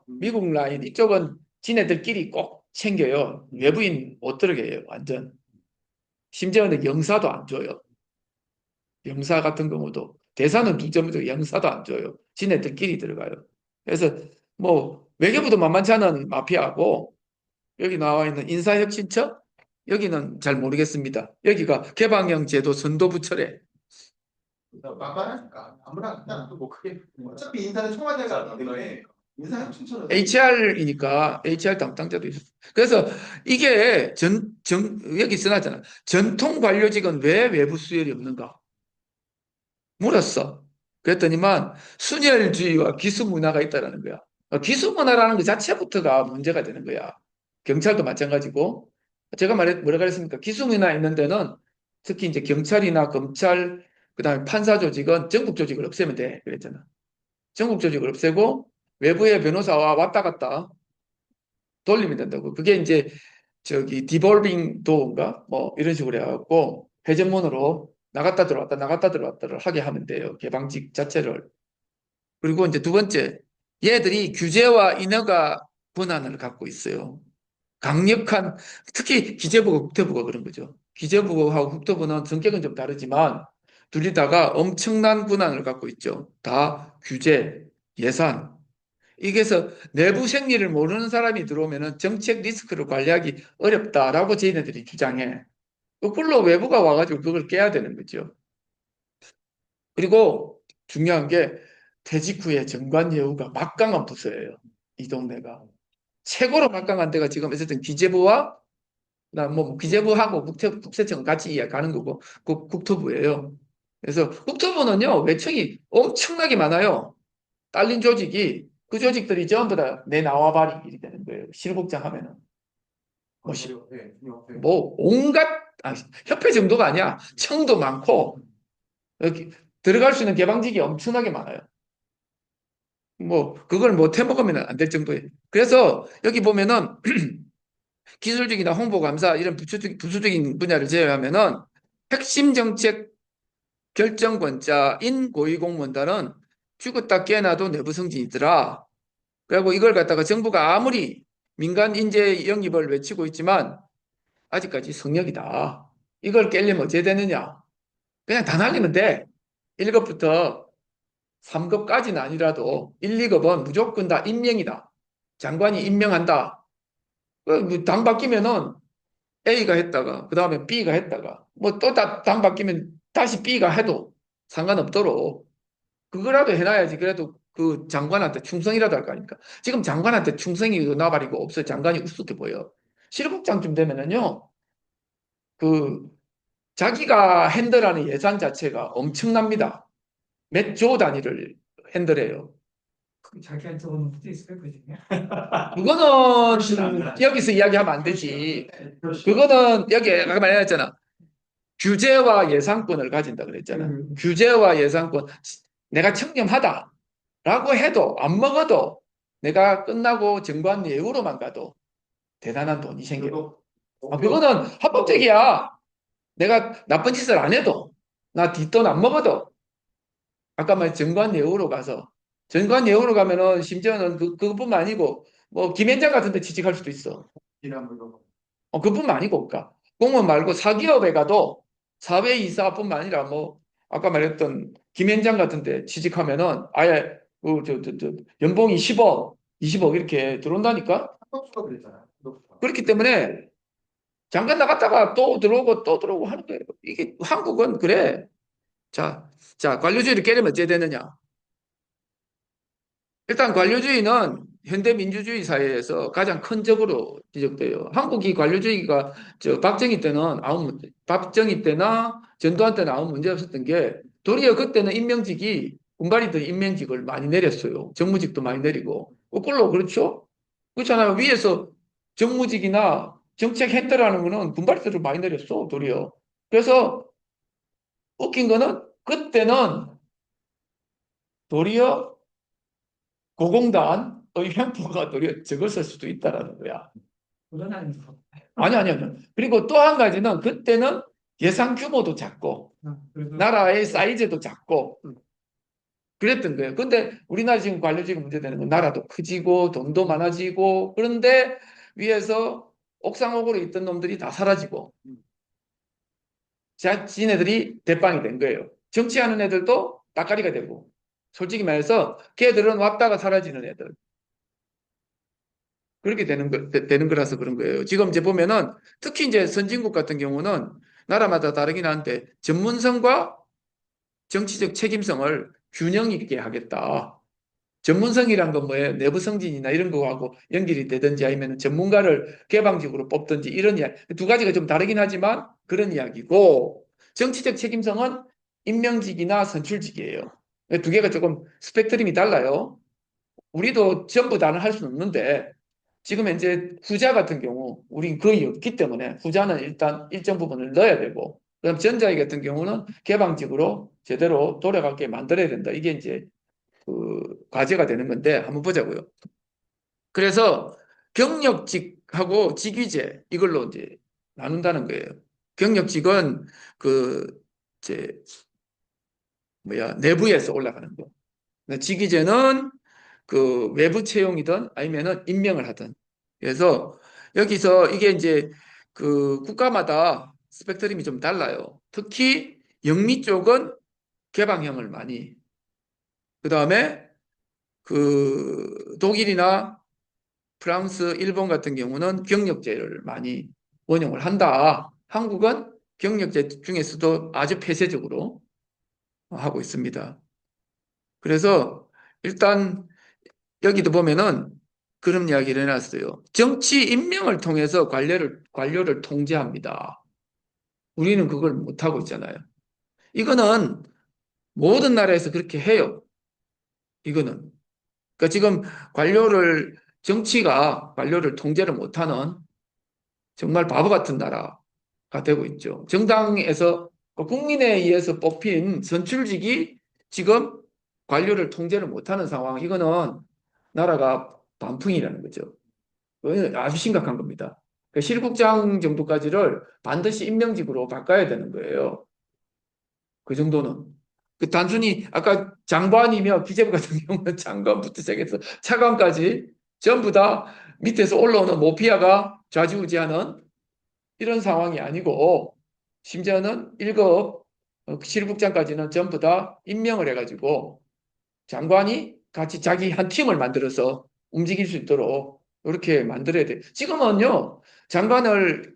미국 라인 이쪽은 지네들끼리 꼭 챙겨요. 외부인 못 들어게 해요. 완전. 심지어는 영사도 안 줘요. 영사 같은 경우도 대사는 두점이고 영사도 안 줘요. 지네들끼리 들어가요. 그래서 뭐 외교부도 만만치 않은 마피아고 여기 나와 있는 인사혁신처 여기는 잘 모르겠습니다. 여기가 개방형 제도 선도부처래. 만만하니까 아무나 그냥 뭐 크게 어차피 인사는 청와대가 하기 때문에 인사 혁신처는 HR이니까 HR 담당자도 있었어. 그래서 이게 여기 써놨잖아. 전통 관료직은 왜 외부 수혈이 없는가? 물었어. 그랬더니만 순혈주의와 기수 문화가 있다라는 거야. 기수 문화라는 것 자체부터가 문제가 되는 거야. 경찰도 마찬가지고. 제가 뭐라 그랬습니까? 기수 문화 있는 데는 특히 이제 경찰이나 검찰, 그다음에 판사 조직은 전국 조직을 없애면 돼. 그랬잖아. 전국 조직을 없애고 외부의 변호사와 왔다 갔다 돌리면 된다고. 그게 이제 저기 디볼빙 도어인가 뭐 이런 식으로 해갖고 회전문으로 나갔다 들어왔다 나갔다 들어왔다를 하게 하면 돼요. 개방직 자체를. 그리고 이제 두 번째, 얘들이 규제와 인허가 권한을 갖고 있어요. 강력한, 특히 기재부가 국토부가 그런 거죠. 기재부하고 국토부는 성격은 좀 다르지만 둘이 다가 엄청난 권한을 갖고 있죠. 다 규제, 예산. 이게서 내부 생리를 모르는 사람이 들어오면은 정책 리스크를 관리하기 어렵다라고 저희네들이 주장해. 거꾸로 외부가 와가지고 그걸 깨야 되는 거죠. 그리고 중요한 게 퇴직 후에 정관 예우가 막강한 부서예요. 이 동네가. 최고로 막강한 데가 지금 어쨌든 기재부와 나뭐 기재부하고 국세청은 같이 이야기하는 거고 국토부예요. 그래서 국토부는요 외청이 엄청나게 많아요. 딸린 조직이 그 조직들이 전부 다 내 나와바리 일이 되는 거예요. 실국장 하면은 뭐, 네. 뭐 온갖 협회 정도가 아니야. 청도 많고 여기 들어갈 수 있는 개방직이 엄청나게 많아요. 뭐 그걸 못 해먹으면 안 될 정도예요. 그래서 여기 보면은 기술직이나 홍보 감사 이런 부수적인 분야를 제외하면은 핵심 정책 결정권자인 고위공무원단은 죽었다 깨어나도 내부 승진이더라. 그리고 이걸 갖다가 정부가 아무리 민간 인재 영입을 외치고 있지만 아직까지 성역이다. 이걸 깨려면 어찌해야 되느냐? 그냥 다 날리면 돼. 1급부터 3급까지는 아니라도 1, 2급은 무조건 다 임명이다. 장관이 임명한다. 당 바뀌면은 A가 했다가 그 다음에 B가 했다가 뭐 또 당 바뀌면 다시 B가 해도 상관없도록 그거라도 해놔야지. 그래도 그 장관한테 충성이라도 할 거 아닙니까? 지금 장관한테 충성이 나발이고 없어요. 장관이 우습게 보여. 실국장쯤 되면은요, 그 자기가 핸들하는 예산 자체가 엄청납니다. 몇 조 단위를 핸들해요. 자기한테 오는 것도 있어요, 그 중에. 그거는 여기서 이야기하면 안 되지. 그거는 여기 아까 말했잖아. 규제와 예산권을 가진다 그랬잖아. 규제와 예산권. 내가 청렴하다라고 해도 안 먹어도 내가 끝나고 정관 예우로만 가도 대단한 돈이 생겨요. 그거는 합법적이야. 내가 나쁜 짓을 안 해도 나 뒷돈 안 먹어도 아까 말 정관 예우로 가서 정관 예우로 가면은 심지어는 그것뿐만 아니고 뭐 김현장 같은 데 취직할 수도 있어. 그뿐만 아니고 그러니까 공무원 말고 사기업에 가도 사회이사뿐만 아니라 뭐 아까 말했던 김현장 같은 데 취직하면은 아예 연봉이 10억, 20억 이렇게 들어온다니까. 한덕수가 그랬잖아요. 그렇기 때문에 잠깐 나갔다가 또 들어오고 또 들어오고 하는 거예요. 이게 한국은 그래. 자, 관료주의를 깨려면 어찌해야 되느냐? 일단 관료주의는 현대민주주의 사회에서 가장 큰 적으로 지적돼요. 한국이 관료주의가 박정희 때는 박정희 때나 전두환 때는 아무 문제 없었던 게 도리어 그때는 임명직이 군발이들 임명직을 많이 내렸어요. 정무직도 많이 내리고. 거꾸로 그렇죠? 그렇잖아요. 위에서 정무직이나 정책 핸들하는 거는 군발이들을 많이 내렸어, 도리어. 그래서 웃긴 거는 그때는 도리어 고공단의 횡포가 도리어 적었을 수도 있다라는 거야. 그건 아니고. 아니. 그리고 또 한 가지는 그때는 예산 규모도 작고 그래도 나라의 사이즈도 작고 그랬던 거예요. 근데 우리나라 지금 관료직이 문제되는 건 나라도 커지고 돈도 많아지고 그런데 위에서 옥상옥으로 있던 놈들이 다 사라지고 지네들이 대빵이 된 거예요. 정치하는 애들도 따까리가 되고 솔직히 말해서 걔들은 왔다가 사라지는 애들. 그렇게 되는 거라서 그런 거예요. 지금 이제 보면은 특히 이제 선진국 같은 경우는 나라마다 다르긴 한데 전문성과 정치적 책임성을 균형 있게 하겠다. 전문성이란 건 뭐예요? 내부 승진이나 이런 거하고 연결이 되든지 아니면 전문가를 개방직으로 뽑든지 이런 이야기. 두 가지가 좀 다르긴 하지만 그런 이야기고 정치적 책임성은 임명직이나 선출직이에요. 두 개가 조금 스펙트럼이 달라요. 우리도 전부 다는 할 수는 없는데 지금 이제 후자 같은 경우 우린 거의 없기 때문에 후자는 일단 일정 부분을 넣어야 되고 그다음 전자 같은 경우는 개방직으로 제대로 돌아가게 만들어야 된다. 이게 이제 그 과제가 되는 건데 한번 보자고요. 그래서 경력직하고 직위제 이걸로 이제 나눈다는 거예요. 경력직은 그 이제 내부에서 올라가는 거. 직위제는 그 외부 채용이든 아니면은 임명을 하든. 그래서 여기서 이게 이제 그 국가마다 스펙트럼이 좀 달라요. 특히 영미 쪽은 개방형을 많이, 그 다음에 그 독일이나 프랑스, 일본 같은 경우는 경력제를 많이 원용을 한다. 한국은 경력제 중에서도 아주 폐쇄적으로 하고 있습니다. 그래서 일단 여기도 보면은 그런 이야기를 해놨어요. 정치 임명을 통해서 관료를 통제합니다. 우리는 그걸 못하고 있잖아요. 이거는 모든 나라에서 그렇게 해요. 이거는. 그러니까 지금 정치가 관료를 통제를 못하는 정말 바보 같은 나라가 되고 있죠. 정당에서 국민에 의해서 뽑힌 선출직이 지금 관료를 통제를 못하는 상황. 이거는 나라가 반풍이라는 거죠. 이건 아주 심각한 겁니다. 그러니까 실국장 정도까지를 반드시 임명직으로 바꿔야 되는 거예요. 그 정도는. 그 단순히 아까 장관이며 기재부 같은 경우는 장관부터 시작해서 차관까지 전부 다 밑에서 올라오는 모피아가 좌지우지하는 이런 상황이 아니고 심지어는 1급 실국장까지는 전부 다 임명을 해가지고 장관이 같이 자기 한 팀을 만들어서 움직일 수 있도록 이렇게 만들어야 돼. 지금은요,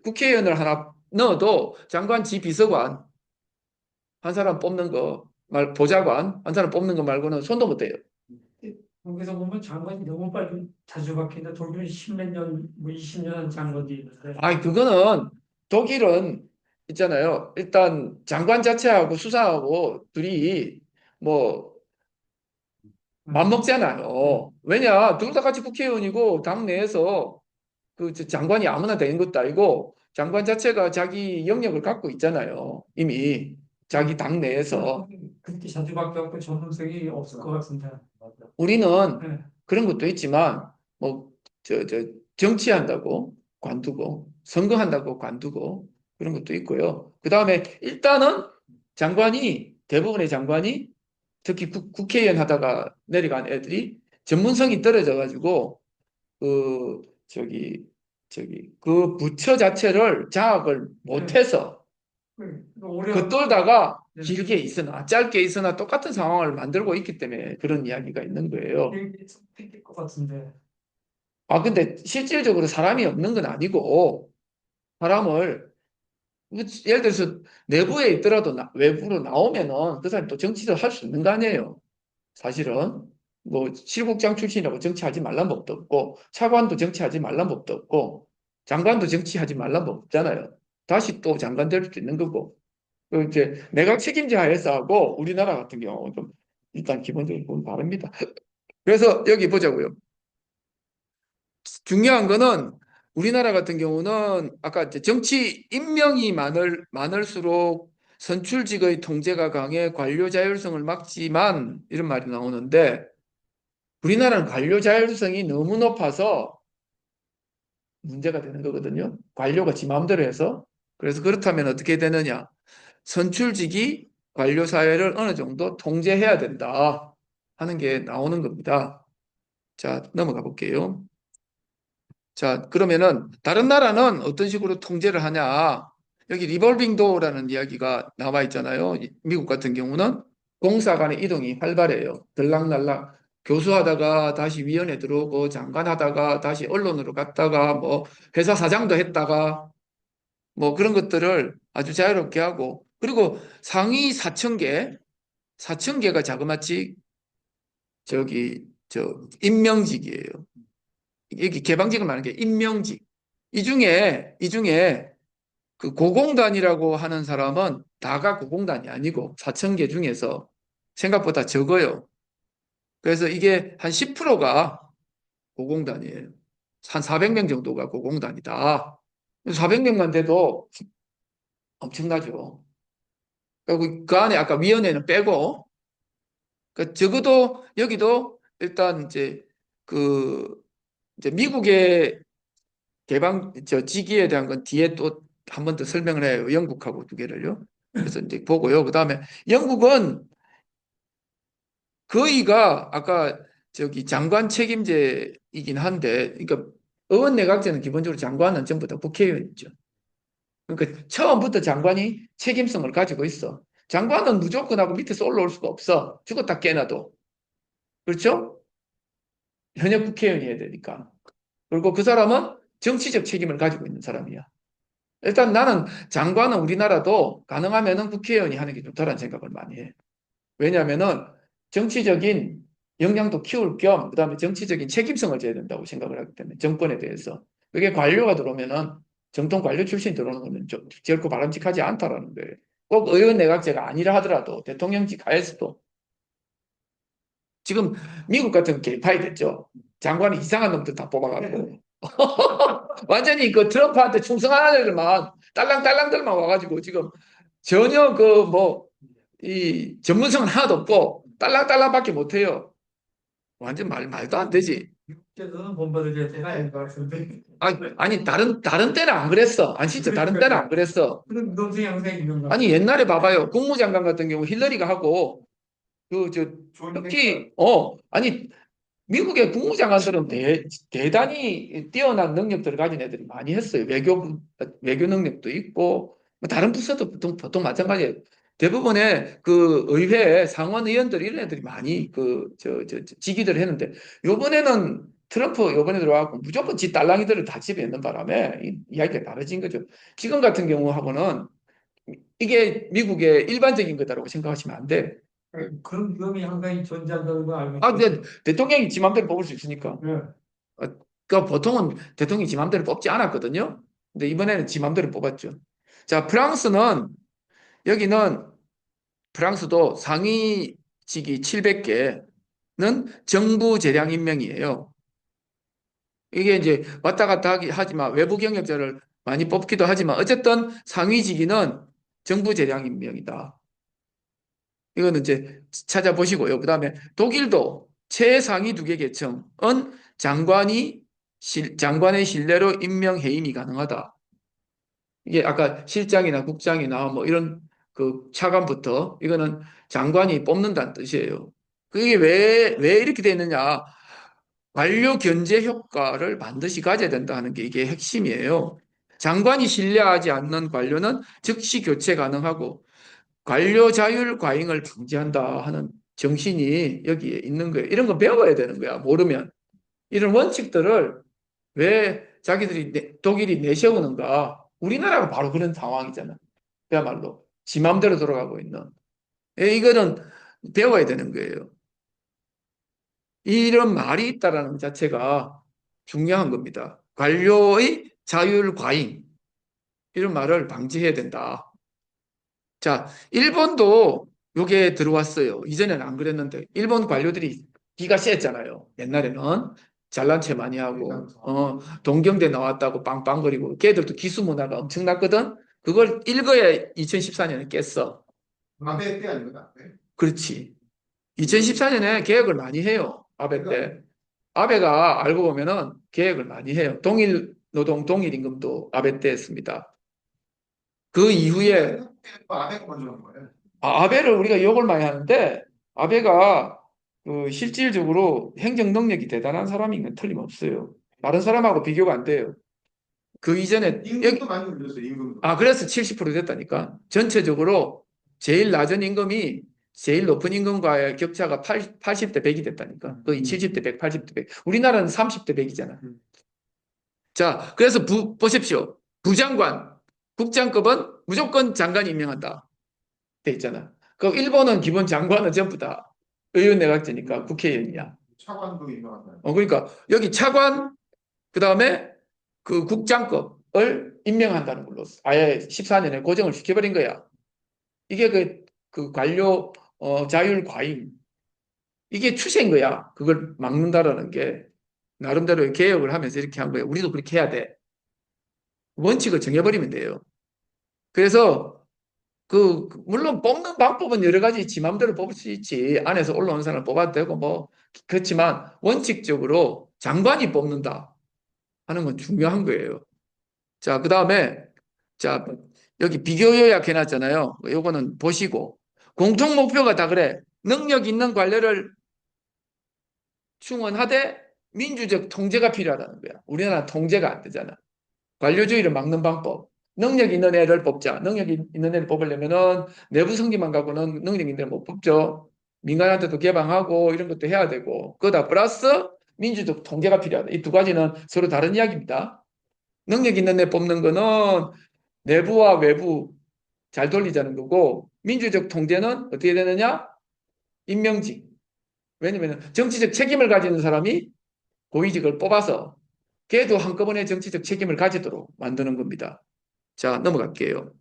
국회의원을 하나 넣어도 장관 비서관 한 사람 뽑는 거, 보좌관 한 사람 뽑는 거 말고는 손도 못 대요. 거기서 보면 장관이 너무 빨리 자주 바뀌는데 독일은 10몇 년, 뭐 20년 한 장관도 있는데 아이, 그거는 독일은 있잖아요. 일단 장관 자체하고 수사하고 둘이 뭐 맞먹잖아요. 왜냐, 둘 다 같이 국회의원이고 당 내에서 장관이 아무나 되는 것도 아니고 장관 자체가 자기 영역을 갖고 있잖아요. 이미 자기 당 내에서. 그렇게 자주 바뀌었고 전문성이 없을 것 같은데. 우리는 네. 그런 것도 있지만 뭐 정치한다고 관두고 선거한다고 관두고 그런 것도 있고요. 그 다음에 일단은 대부분의 장관이 특히 국회의원 하다가 내려간 애들이 전문성이 떨어져 가지고 그 그 부처 자체를 장악을 못해서 오래 겉돌다가 네. 길게 있으나 짧게 있으나 똑같은 상황을 만들고 있기 때문에 그런 이야기가 있는 거예요. 생길 것 같은데. 아, 근데 실질적으로 사람이 없는 건 아니고 사람을 예를 들어서 내부에 있더라도 외부로 나오면은 그 사람이 또 정치를 할 수 있는 거 아니에요. 사실은 뭐 실국장 출신이라고 정치하지 말란 법도 없고 차관도 정치하지 말란 법도 없고 장관도 정치하지 말란 법 없잖아요. 다시 또 장관 될 수도 있는 거고. 이제 내각 책임자 하에서 하고 우리나라 같은 경우 좀 일단 기본적으로 보면 다릅니다. 그래서 여기 보자고요. 중요한 거는 우리나라 같은 경우는 아까 이제 정치 임명이 많을수록 선출직의 통제가 강해 관료 자율성을 막지만 이런 말이 나오는데 우리나라는 관료 자율성이 너무 높아서 문제가 되는 거거든요. 관료가 지 마음대로 해서. 그래서 그렇다면 어떻게 되느냐. 선출직이 관료 사회를 어느 정도 통제해야 된다 하는 게 나오는 겁니다. 자, 넘어가 볼게요. 자, 그러면은 다른 나라는 어떤 식으로 통제를 하냐? 여기 리볼빙 도어라는 이야기가 나와 있잖아요. 미국 같은 경우는 공사 간의 이동이 활발해요. 들락날락 교수하다가 다시 위원회 들어오고 장관하다가 다시 언론으로 갔다가 뭐 회사 사장도 했다가 뭐 그런 것들을 아주 자유롭게 하고 그리고 상위 4천 개가 자그마치 임명직이에요. 여기 개방직을 말하는 게 임명직. 이 중에 그 고공단이라고 하는 사람은 다가 고공단이 아니고 4천 개 중에서 생각보다 적어요. 그래서 이게 한 10%가 고공단이에요. 한 400명 정도가 고공단이다. 400명만 돼도 엄청나죠. 그리고 그 안에 아까 위원회는 빼고, 그러니까 적어도 여기도 일단 이제 그 이제 미국의 직위에 대한 건 뒤에 또 한 번 더 설명을 해요. 영국하고 두 개를요. 그래서 이제 보고요. 그 다음에 영국은 거의가 아까 저기 장관 책임제이긴 한데, 그러니까 의원내각제는 기본적으로 장관은 전부 다 국회의원이죠. 그러니까 처음부터 장관이 책임성을 가지고 있어. 장관은 무조건 하고 밑에서 올라올 수가 없어. 죽었다 깨나도. 그렇죠? 현역 국회의원이어야 되니까. 그리고 그 사람은 정치적 책임을 가지고 있는 사람이야. 일단 나는 장관은 우리나라도 가능하면은 국회의원이 하는 게 좋다라는 생각을 많이 해. 왜냐하면은 정치적인 역량도 키울 겸 그다음에 정치적인 책임성을 져야 된다고 생각을 하기 때문에 정권에 대해서 그게 관료가 들어오면은 정통 관료 출신이 들어오는 거는 결코 바람직하지 않다라는 거예요. 꼭 의원 내각제가 아니라 하더라도 대통령직 하에서도 지금 미국 같은 거 개파이 됐죠. 장관이 이상한 놈들 다 뽑아가지고 완전히 그 트럼프한테 충성하는 애들만 딸랑딸랑들만 와가지고 지금 전혀 그 뭐 이 전문성은 하나도 없고 딸랑딸랑밖에 못해요. 완전 말도 안 되지. 미국에서는 본받을 때가 아닌 것 같은데. 아니 다른 때는 안 그랬어. 아니 진짜 다른 때는 안 그랬어. 그런 논쟁이 항상 있는 것 아니 옛날에 봐봐요. 국무장관 같은 경우 힐러리가 하고 그 저 좋은 특히 아니 미국의 국무장관들은 대단히 뛰어난 능력들을 가진 애들이 많이 했어요. 외교 능력도 있고, 뭐 다른 부서도 보통 마찬가지예요. 대부분의 그 의회 상원 의원들 이런 애들이 많이 직위들을 했는데, 요번에는 트럼프 요번에 들어와서 무조건 지 딸랑이들을 다 집에 있는 바람에 이야기가 다르진 거죠. 지금 같은 경우하고는 이게 미국의 일반적인 거다라고 생각하시면 안 돼. 그런 위험이 항상 존재한다는 거 알고 근데 대통령이 지 맘대로 뽑을 수 있으니까. 있어요. 그러니까 보통은 대통령이 지 맘대로 뽑지 않았거든요. 근데 이번에는 지 맘대로 뽑았죠. 자, 여기는 프랑스도 상위직이 700개는 정부 재량 임명이에요. 이게 이제 왔다 갔다 하지만 외부 경력자를 많이 뽑기도 하지만 어쨌든 상위직위는 정부 재량 임명이다. 이거는 이제 찾아보시고요. 그 다음에 독일도 최상위 두 개 계층은 장관의 신뢰로 임명 해임이 가능하다. 이게 아까 실장이나 국장이나 뭐 이런 그 차관부터 이거는 장관이 뽑는다는 뜻이에요. 그게 왜 이렇게 되느냐? 관료 견제 효과를 반드시 가져야 된다 하는 게 이게 핵심이에요. 장관이 신뢰하지 않는 관료는 즉시 교체 가능하고 관료 자율 과잉을 방지한다 하는 정신이 여기에 있는 거예요. 이런 거 배워야 되는 거야. 모르면. 이런 원칙들을 왜 독일이 내세우는가? 우리나라가 바로 그런 상황이잖아. 그야말로 지 맘대로 돌아가고 있는. 이거는 배워야 되는 거예요. 이런 말이 있다라는 것 자체가 중요한 겁니다. 관료의 자율 과잉 이런 말을 방지해야 된다. 자, 일본도 요게 들어왔어요. 이전에는 안 그랬는데 일본 관료들이 기가 셌잖아요. 옛날에는 잘난 체 많이 하고 동경대 나왔다고 빵빵거리고 걔들도 기수 문화가 엄청났거든. 그걸 일거에 2014년에 깼어. 아베 때 아닌가? 네. 그렇지. 2014년에 개혁을 많이 해요. 아베 때. 아베가 알고 보면은 개혁을 많이 해요. 동일 노동, 동일 임금도 아베 때 했습니다. 그 이후에 아베가 먼저 한 거예요. 아베를 우리가 욕을 많이 하는데 아베가 그 실질적으로 행정 능력이 대단한 사람인 건 틀림없어요. 다른 사람하고 비교가 안 돼요. 그 이전에 임금도 많이 올렸어요. 임금도. 그래서 70% 됐다니까. 전체적으로 제일 낮은 임금이 제일 높은 임금과의 격차가 80대 100이 됐다니까. 거의 70대 100, 80대 100. 우리나라는 30대 100이잖아. 자, 그래서 보십시오. 부장관, 국장급은 무조건 장관이 임명한다. 돼 있잖아. 그 일본은 기본 장관은 전부 다 의원 내각제니까 국회의원이야. 차관도 임명한다. 그러니까 여기 차관 그다음에 그 국장급을 임명한다는 걸로 아예 14년에 고정을 시켜버린 거야. 이게 그 관료 자율 과잉 이게 추세인 거야. 그걸 막는다라는 게 나름대로 개혁을 하면서 이렇게 한 거예요. 우리도 그렇게 해야 돼. 원칙을 정해버리면 돼요. 그래서 물론 뽑는 방법은 여러 가지 지 맘대로 뽑을 수 있지. 안에서 올라오는 사람을 뽑아도 되고 뭐 그렇지만 원칙적으로 장관이 뽑는다. 하는 건 중요한 거예요. 자, 그 다음에, 자, 여기 비교 요약 해놨잖아요. 요거는 보시고. 공통 목표가 다 그래. 능력 있는 관료를 충원하되 민주적 통제가 필요하다는 거야. 우리나라는 통제가 안 되잖아. 관료주의를 막는 방법. 능력 있는 애를 뽑자. 능력 있는 애를 뽑으려면은 내부 승리만 갖고는 능력 있는 애를 못 뽑죠. 민간한테도 개방하고 이런 것도 해야 되고. 그거다 플러스 민주적 통제가 필요하다. 이 두 가지는 서로 다른 이야기입니다. 능력 있는 애 뽑는 거는 내부와 외부 잘 돌리자는 거고, 민주적 통제는 어떻게 되느냐? 임명직. 왜냐면 정치적 책임을 가지는 사람이 고위직을 뽑아서 걔도 한꺼번에 정치적 책임을 가지도록 만드는 겁니다. 자, 넘어갈게요.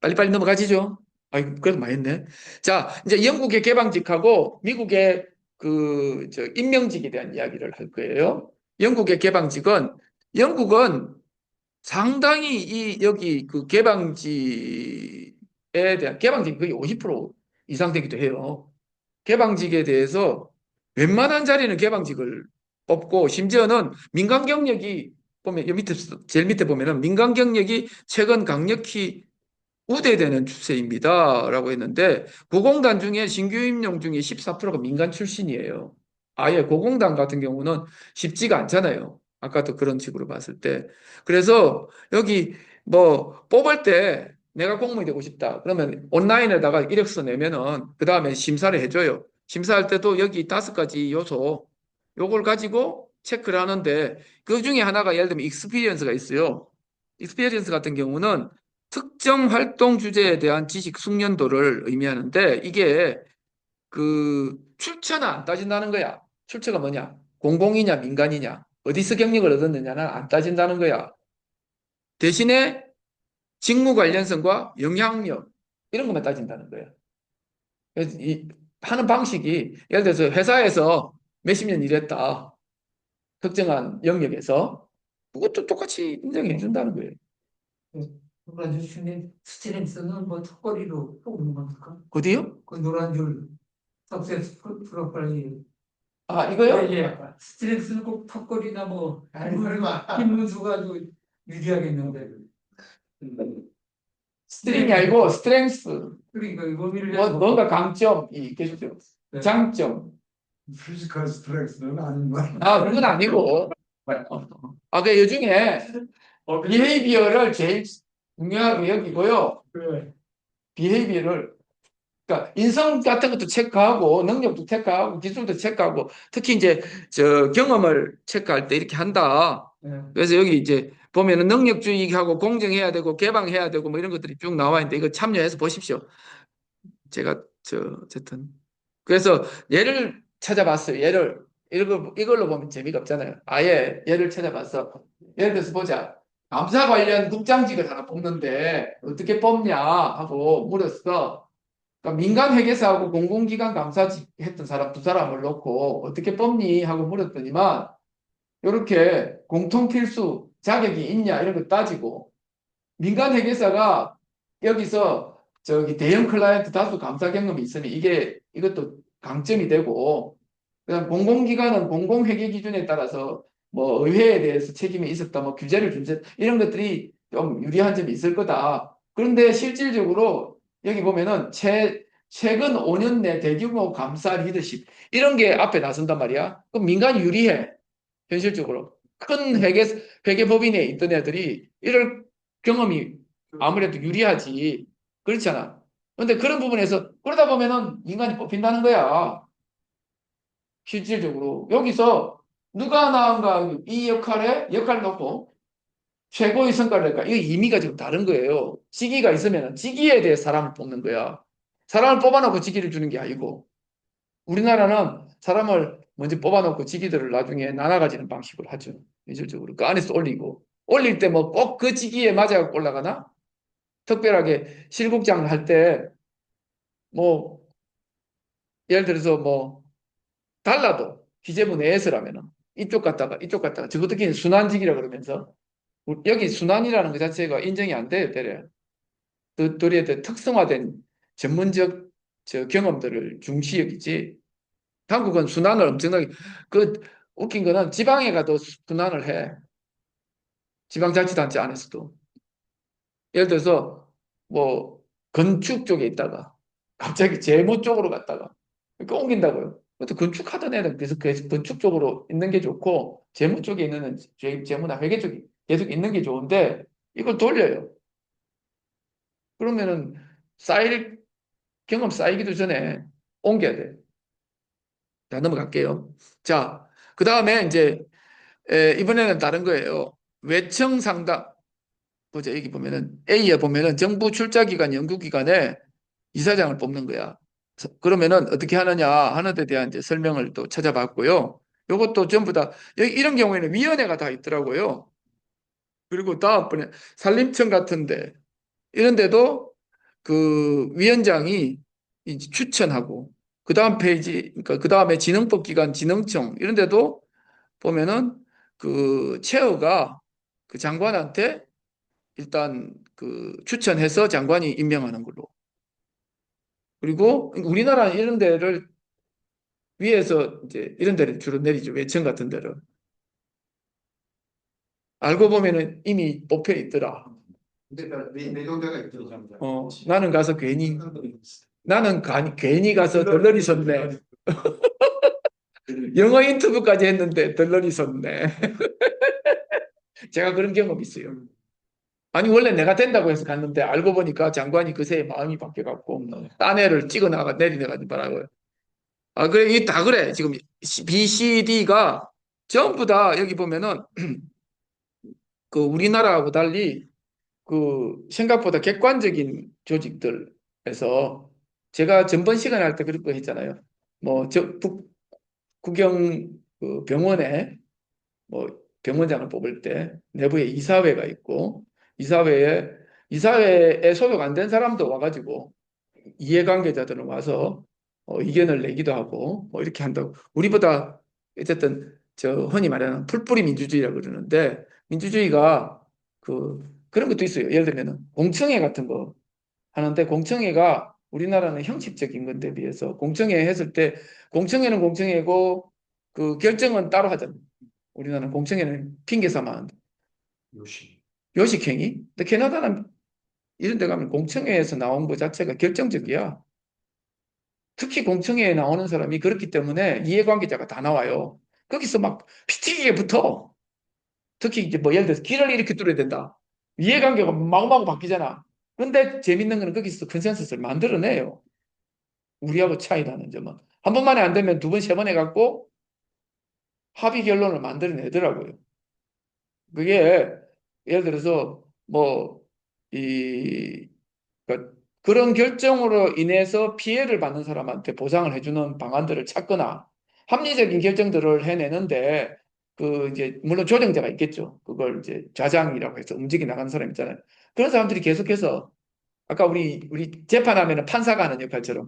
빨리빨리 넘어가지죠. 아이, 그래도 많이 했네. 자, 이제 영국의 개방직하고 미국의 임명직에 대한 이야기를 할 거예요. 영국의 개방직은, 영국은 상당히 여기 개방직에 대한, 개방직이 거의 50% 이상 되기도 해요. 개방직에 대해서 웬만한 자리는 개방직을 뽑고, 심지어는 민간 경력이 보면, 여 밑에, 제일 밑에 보면은 민간 경력이 최근 강력히 우대되는 추세입니다. 라고 했는데, 고공단 중에 신규 임용 중에 14%가 민간 출신이에요. 아예 고공단 같은 경우는 쉽지가 않잖아요. 아까도 그런 식으로 봤을 때. 그래서 여기 뭐 뽑을 때 내가 공무원이 되고 싶다. 그러면 온라인에다가 이력서 내면은 그 다음에 심사를 해줘요. 심사할 때도 여기 5가지 요소, 요걸 가지고 체크를 하는데 그 중에 하나가 예를 들면 익스피리언스가 있어요. 익스피리언스 같은 경우는 특정 활동 주제에 대한 지식 숙련도를 의미하는데 이게 출처는 안 따진다는 거야. 출처가 뭐냐? 공공이냐 민간이냐? 어디서 경력을 얻었느냐는 안 따진다는 거야. 대신에 직무 관련성과 영향력 이런 것만 따진다는 거야. 그래서 하는 방식이 예를 들어서 회사에서 몇십 년 일했다. 특정한 영역에서 그것도 똑같이 인정해 준다는 거예요. 노란 줄 중에 스트렝스는 뭐 턱걸이로 뽑는 겁니까? 어디요? 그 노란 줄 석세스 프로파일이 아, 이거요? 예. 스트렝스는 꼭 턱걸이나 뭐 아니, 설마. 힘문수가 아주 유리하겠는데. 스트링이 아니고 스트렝스. 그러니까 의미를 뭔가 강점이 있겠죠. 네. 장점. 피지컬 스트렝스는 아닌 거야. 아, 그건 아니고. 그 요중에 비헤이비어를 제일 중요하게 여기고요. 그래. 비헤이비어를, 그러니까 인성 같은 것도 체크하고, 능력도 체크하고, 기술도 체크하고, 특히 이제 경험을 체크할 때 이렇게 한다. 네. 그래서 여기 이제 보면은 능력주의하고 공정해야 되고 개방해야 되고 뭐 이런 것들이 쭉 나와 있는데 이거 참여해서 보십시오. 제가 어쨌든 그래서 예를 찾아봤어요. 이걸로 보면 재미가 없잖아요. 아예 예를 찾아봤어. 예를 들어서 보자. 감사 관련 국장직을 하나 뽑는데 어떻게 뽑냐 하고 물었어. 그러니까 민간 회계사하고 공공기관 감사직 했던 사람 두 사람을 놓고 어떻게 뽑니 하고 물었더니만 이렇게 공통 필수 자격이 있냐 이런 거 따지고 민간 회계사가 여기서 대형 클라이언트 다수 감사 경험이 있으면 이것도 강점이 되고 그다음 공공기관은 공공회계 기준에 따라서 뭐 의회에 대해서 책임이 있었다 뭐 규제를 준다 이런 것들이 좀 유리한 점이 있을 거다. 그런데 실질적으로 여기 보면은 최근 5년 내 대규모 감사 리더십 이런 게 앞에 나선단 말이야. 그럼 민간이 유리해. 현실적으로 큰 회계법인에 있던 애들이 이럴 경험이 아무래도 유리하지. 그렇잖아. 근데 그런 부분에서 그러다 보면은 인간이 뽑힌다는 거야. 실질적으로 여기서 누가 나은가 이 역할을 놓고 최고의 성과를 낼까? 이거 의미가 지금 다른 거예요. 직위가 있으면 직위에 대해 사람을 뽑는 거야. 사람을 뽑아놓고 직위를 주는 게 아니고 우리나라는 사람을 먼저 뽑아놓고 직위들을 나중에 나눠가지는 방식으로 하죠. 현실적으로 그 안에서 올릴 때 뭐 꼭 그 직위에 맞아 올라가나? 특별하게 실국장을 할 때 뭐 예를 들어서 뭐 달라도 기재부 내에서라면은 이쪽 갔다가 저것도 순환직이라 그러면서 여기 순환이라는 것 자체가 인정이 안 돼요. 때려 들에 특성화된 전문적 경험들을 중시 여기지. 한국은 순환을 엄청나게 웃긴 거는 지방에 가도 순환을 해. 지방자치단체 안에서도. 예를 들어서 뭐 건축 쪽에 있다가 갑자기 재무 쪽으로 갔다가 이렇게 옮긴다고요. 근데 건축하던 애는 그래서 그 건축 쪽으로 있는 게 좋고 재무 쪽에 있는 애는 재무나 회계 쪽에 계속 있는 게 좋은데 이걸 돌려요. 그러면은 쌓일 경험 쌓이기도 전에 옮겨야 돼. 자, 넘어갈게요. 자, 그 다음에 이제 이번에는 다른 거예요. 외청 상담. 보자, 여기 보면은 A에 보면은 정부 출자기관 연구기관에 이사장을 뽑는 거야. 그러면은 어떻게 하느냐 하는 데 대한 이제 설명을 또 찾아봤고요. 요것도 전부 다 여기 이런 경우에는 위원회가 다 있더라고요. 그리고 다음번에 산림청 같은데 이런 데도 그 위원장이 이제 추천하고 그 다음 페이지 그러니까 그 다음에 진흥법 기관 진흥청 이런 데도 보면은 그 체어가 그 장관한테 일단 그 추천해서 장관이 임명하는 걸로. 그리고 우리나라는 이런 데를 위에서 이제 이런 데를 주로 내리죠. 외청 같은 데를. 알고 보면은 이미 뽑혀 있더라. 근데 내정자가 있죠. 나는 가서 괜히 가서 덜러리 섰네. 영어 인터뷰까지 했는데 덜러리 섰네. 제가 그런 경험 있어요. 아니 원래 내가 된다고 해서 갔는데 알고 보니까 장관이 그새 마음이 바뀌어갖고 딴 애를 찍어 나가 내리내가지고 말하고요. 아 그래 이 다 그래 지금 B, C, D가 전부 다 여기 보면은 그 우리나라하고 달리 그 생각보다 객관적인 조직들에서 제가 전번 시간에 할 때 그런 거 했잖아요. 뭐 저 국영 그 병원에 뭐 병원장을 뽑을 때 내부에 이사회가 있고 이사회에 소속 안 된 사람도 와가지고 이해관계자들은 와서 의견을 내기도 하고 뭐 이렇게 한다고 우리보다 어쨌든 저 흔히 말하는 풀뿌리 민주주의라고 그러는데 민주주의가 그런 것도 있어요. 예를 들면은 공청회 같은 거 하는데 공청회가 우리나라는 형식적인 건데 비해서 공청회 했을 때 공청회는 공청회고 그 결정은 따로 하잖아요. 우리나라는 공청회는 핑계 삼아 하는데 요시. 요식행위? 근데 캐나다는 이런 데 가면 공청회에서 나온 것 자체가 결정적이야. 특히 공청회에 나오는 사람이 그렇기 때문에 이해관계자가 다 나와요. 거기서 막 피튀기게 붙어. 특히 이제 뭐 예를 들어서 길을 이렇게 뚫어야 된다. 이해관계가 마구마구 바뀌잖아. 근데 재밌는 거는 거기서 컨센서스를 만들어내요. 우리하고 차이 나는 점은. 한 번만에 안 되면 두 번, 세 번 해갖고 합의 결론을 만들어내더라고요. 그게 예를 들어서 뭐, 이, 그런 결정으로 인해서 피해를 받는 사람한테 보상을 해주는 방안들을 찾거나 합리적인 결정들을 해내는데 그 이제 물론 조정자가 있겠죠. 그걸 이제 좌장이라고 해서 움직이 나가는 사람 있잖아요. 그런 사람들이 계속해서 아까 우리 재판하면은 판사가 하는 역할처럼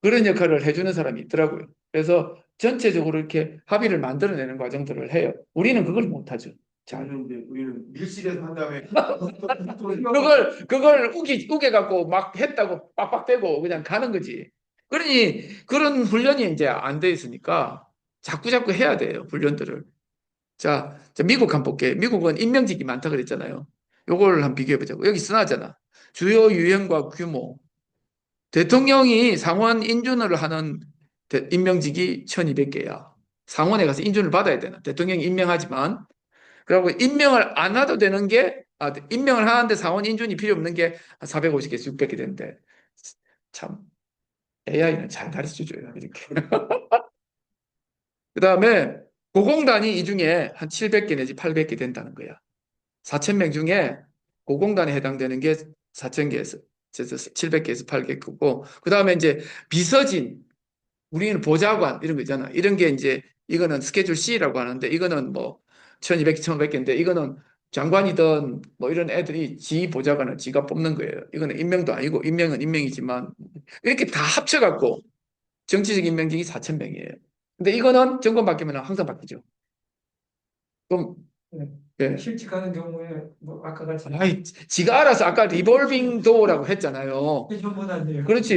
그런 역할을 해주는 사람이 있더라고요. 그래서 전체적으로 이렇게 합의를 만들어내는 과정들을 해요. 우리는 그걸 못하죠. 자, 우리는 밀실에서 한 다음에 그걸 우겨갖고 막 했다고 빡빡대고 그냥 가는 거지. 그러니 그런 훈련이 이제 안 돼 있으니까 자꾸 해야 돼요. 훈련들을. 자, 미국 한번 볼게요. 미국은 임명직이 많다 그랬잖아요. 요걸 한번 비교해 보자고. 여기 쓰나잖아. 주요 유형과 규모. 대통령이 상원 인준을 하는 임명직이 1200개야. 상원에 가서 인준을 받아야 되나. 대통령이 임명하지만 그리고 임명을 안 해도 되는 게, 임명을 하는데 상원 인준이 필요 없는 게 450개에서 600개 되는데, 참, AI는 잘 가르쳐 줘요, 이렇게. 그 다음에 고공단이 이 중에 한 700개 내지 800개 된다는 거야. 4,000명 중에 고공단에 해당되는 게 4,000개에서 700개에서 800개고, 그 다음에 이제 비서진, 우리는 보좌관 이런 거 있잖아. 이런 게 이제 이거는 스케줄 C라고 하는데 이거는 뭐 1200, 1500개인데 이거는 장관이든 뭐 이런 애들이 지 보좌관을 지가 뽑는 거예요. 이거는 임명도 아니고 임명은 임명이지만 이렇게 다 합쳐갖고 정치적 임명직이 4,000명이에요. 근데 이거는 정권 바뀌면 항상 바뀌죠. 그럼 네. 예. 실직하는 경우에 뭐 아까 같이 아이, 지가 알아서 아까 리볼빙 도어라고 했잖아요. 전문 아니에요. 그렇지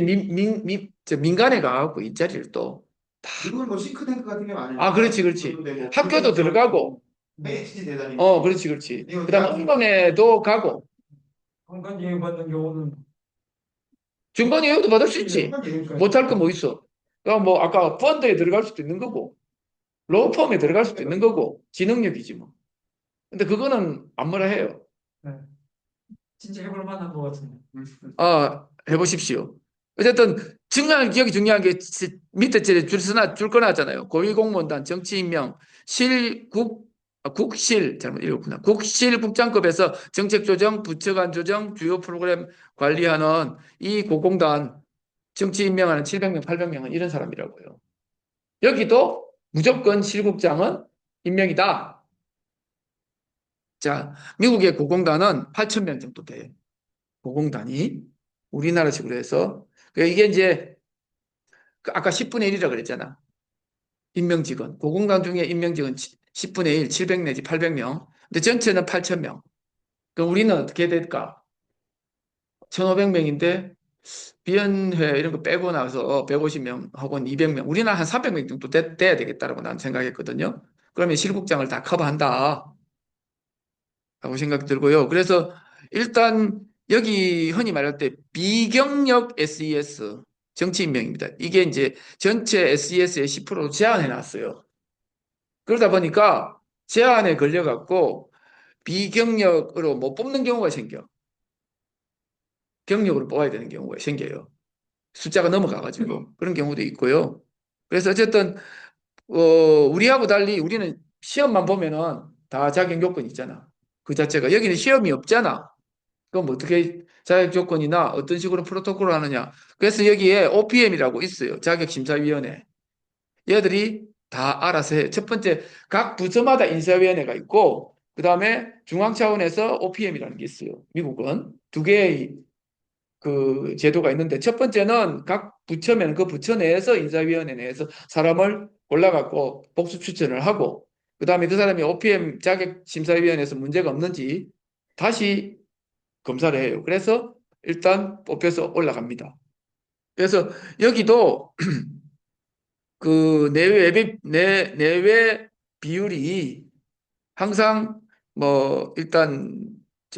민간에 가갖고 이 자리를 또 그건 뭐 싱크탱크 같은 게 많아요. 그렇지. 학교도 들어가고 HG 대단히. 그렇지, 그렇지. 이거 그다음에 대학 언론에도 가고 공간 예우 받는 경우는 중간 예우도 받을 수 있지. 중간 예우까지. 못할 거 뭐 있어? 그럼 뭐 아까 펀드에 들어갈 수도 있는 거고, 로펌에 들어갈 수도 있는 거고, 지능력이지 뭐. 근데 그거는 안 뭐라 해요. 네. 진짜 해볼 만한 것 같은데. 해보십시오. 어쨌든 기억이 중요한 게 밑에 줄 거놨잖아요. 고위공무원단 정치임명 국실 잘못 읽었구나. 국실 국장급에서 정책조정, 부처간 조정, 주요 프로그램 관리하는 이 고공단 정치 임명하는 700명, 800명은 이런 사람이라고요. 여기도 무조건 실국장은 임명이다. 자, 미국의 고공단은 8,000명 정도 돼요. 고공단이 우리나라식으로 해서 이게 이제 아까 10분의 1이라 그랬잖아. 임명직은 고공단 중에 임명직은 10분의 1, 700 내지 800명. 근데 전체는 8,000명. 그럼 우리는 어떻게 될까? 1,500명인데 비연회 이런 거 빼고 나서 150명 혹은 200명, 우리나라 한 300명 정도 돼야 되겠다라고 난 생각했거든요. 그러면 실국장을 다 커버한다 라고 생각 들고요. 그래서 일단 여기 흔히 말할 때 비경력 SES 정치 임명입니다. 이게 이제 전체 SES의 10%로 제한해 놨어요. 그러다 보니까 제한에 걸려갖고 비경력으로 못 뽑는 경우가 생겨. 경력으로 뽑아야 되는 경우가 생겨요. 숫자가 넘어가가지고 그런 경우도 있고요. 그래서 어쨌든 우리하고 달리 우리는 시험만 보면은 다 자격 요건 있잖아. 그 자체가 여기는 시험이 없잖아. 그럼 어떻게 자격 조건이나 어떤 식으로 프로토콜을 하느냐. 그래서 여기에 OPM이라고 있어요. 자격심사위원회. 얘들이 다 알아서 해. 첫 번째 각 부서마다 인사위원회가 있고 그 다음에 중앙 차원에서 OPM이라는 게 있어요. 미국은 두 개의 그 제도가 있는데 첫 번째는 각 부처면 그 부처 내에서 인사위원회 내에서 사람을 골라갖고 복수 추천을 하고 그 다음에 그 사람이 OPM 자격심사위원회에서 문제가 없는지 다시 검사를 해요. 그래서 일단 뽑혀서 올라갑니다. 그래서 여기도 그 내외 비율이 항상 뭐 일단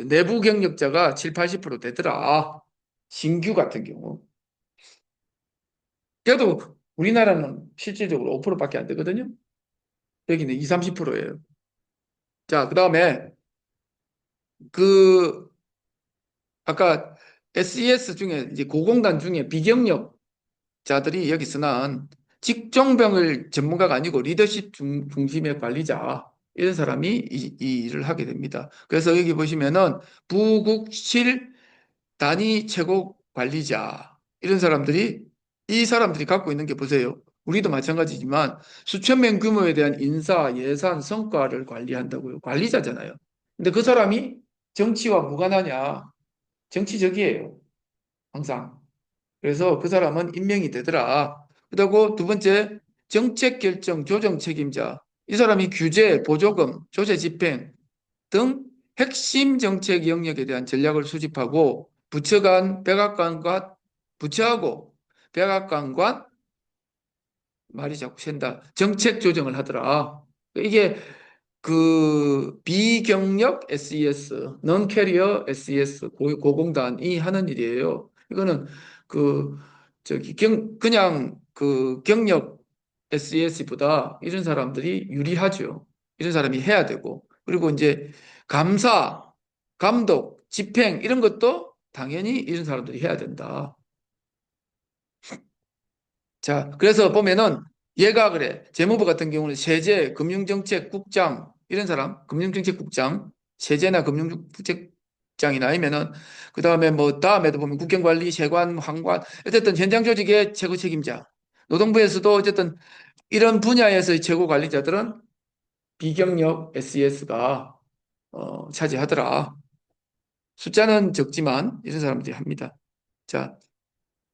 내부 경력자가 7, 80% 되더라. 신규 같은 경우. 그래도 우리나라는 실질적으로 5%밖에 안 되거든요. 여기는 20, 30%예요. 자, 그다음에 그 아까 SES 중에 이제 고공단 중에 비경력자들이 여기서는 직종병을 전문가가 아니고 리더십 중심의 관리자 이런 사람이 이 일을 하게 됩니다. 그래서 여기 보시면은 부국실 단위 최고 관리자 이런 사람들이 이 사람들이 갖고 있는 게 보세요. 우리도 마찬가지지만 수천 명 규모에 대한 인사, 예산, 성과를 관리한다고요. 관리자잖아요. 근데 그 사람이 정치와 무관하냐? 정치적이에요. 항상. 그래서 그 사람은 임명이 되더라. 그리고 두 번째 정책 결정 조정 책임자. 이 사람이 규제, 보조금, 조세 집행 등 핵심 정책 영역에 대한 전략을 수집하고 부처 간 백악관과 부처하고 백악관과 말이 자꾸 샌다. 정책 조정을 하더라. 이게 그 비경력 SES, non-carrier SES 고공단이 하는 일이에요. 이거는 그 저기 그냥 그 경력 SES보다 이런 사람들이 유리하죠. 이런 사람이 해야 되고 그리고 이제 감사, 감독, 집행 이런 것도 당연히 이런 사람들이 해야 된다. 자, 그래서 보면은 얘가 그래. 재무부 같은 경우는 세제, 금융정책국장 이런 사람, 금융정책국장, 세제나 금융정책국장이나 아니면은 그 다음에 뭐 다음에도 보면 국경관리, 세관, 황관 어쨌든 현장 조직의 최고 책임자. 노동부에서도 어쨌든 이런 분야에서의 최고 관리자들은 비경력 SES가 차지하더라. 숫자는 적지만 이런 사람들이 합니다. 자,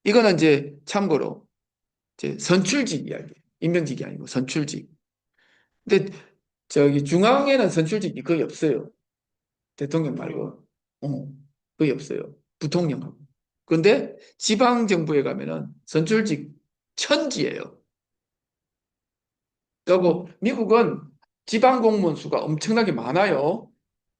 이거는 이제 참고로 이제 선출직 이야기, 임명직이 아니고 선출직. 근데 저기 중앙에는 선출직이 거의 없어요. 대통령 말고, 거의 없어요. 부통령하고. 그런데 지방 정부에 가면은 선출직 천지예요. 그리고 미국은 지방 공무원 수가 엄청나게 많아요.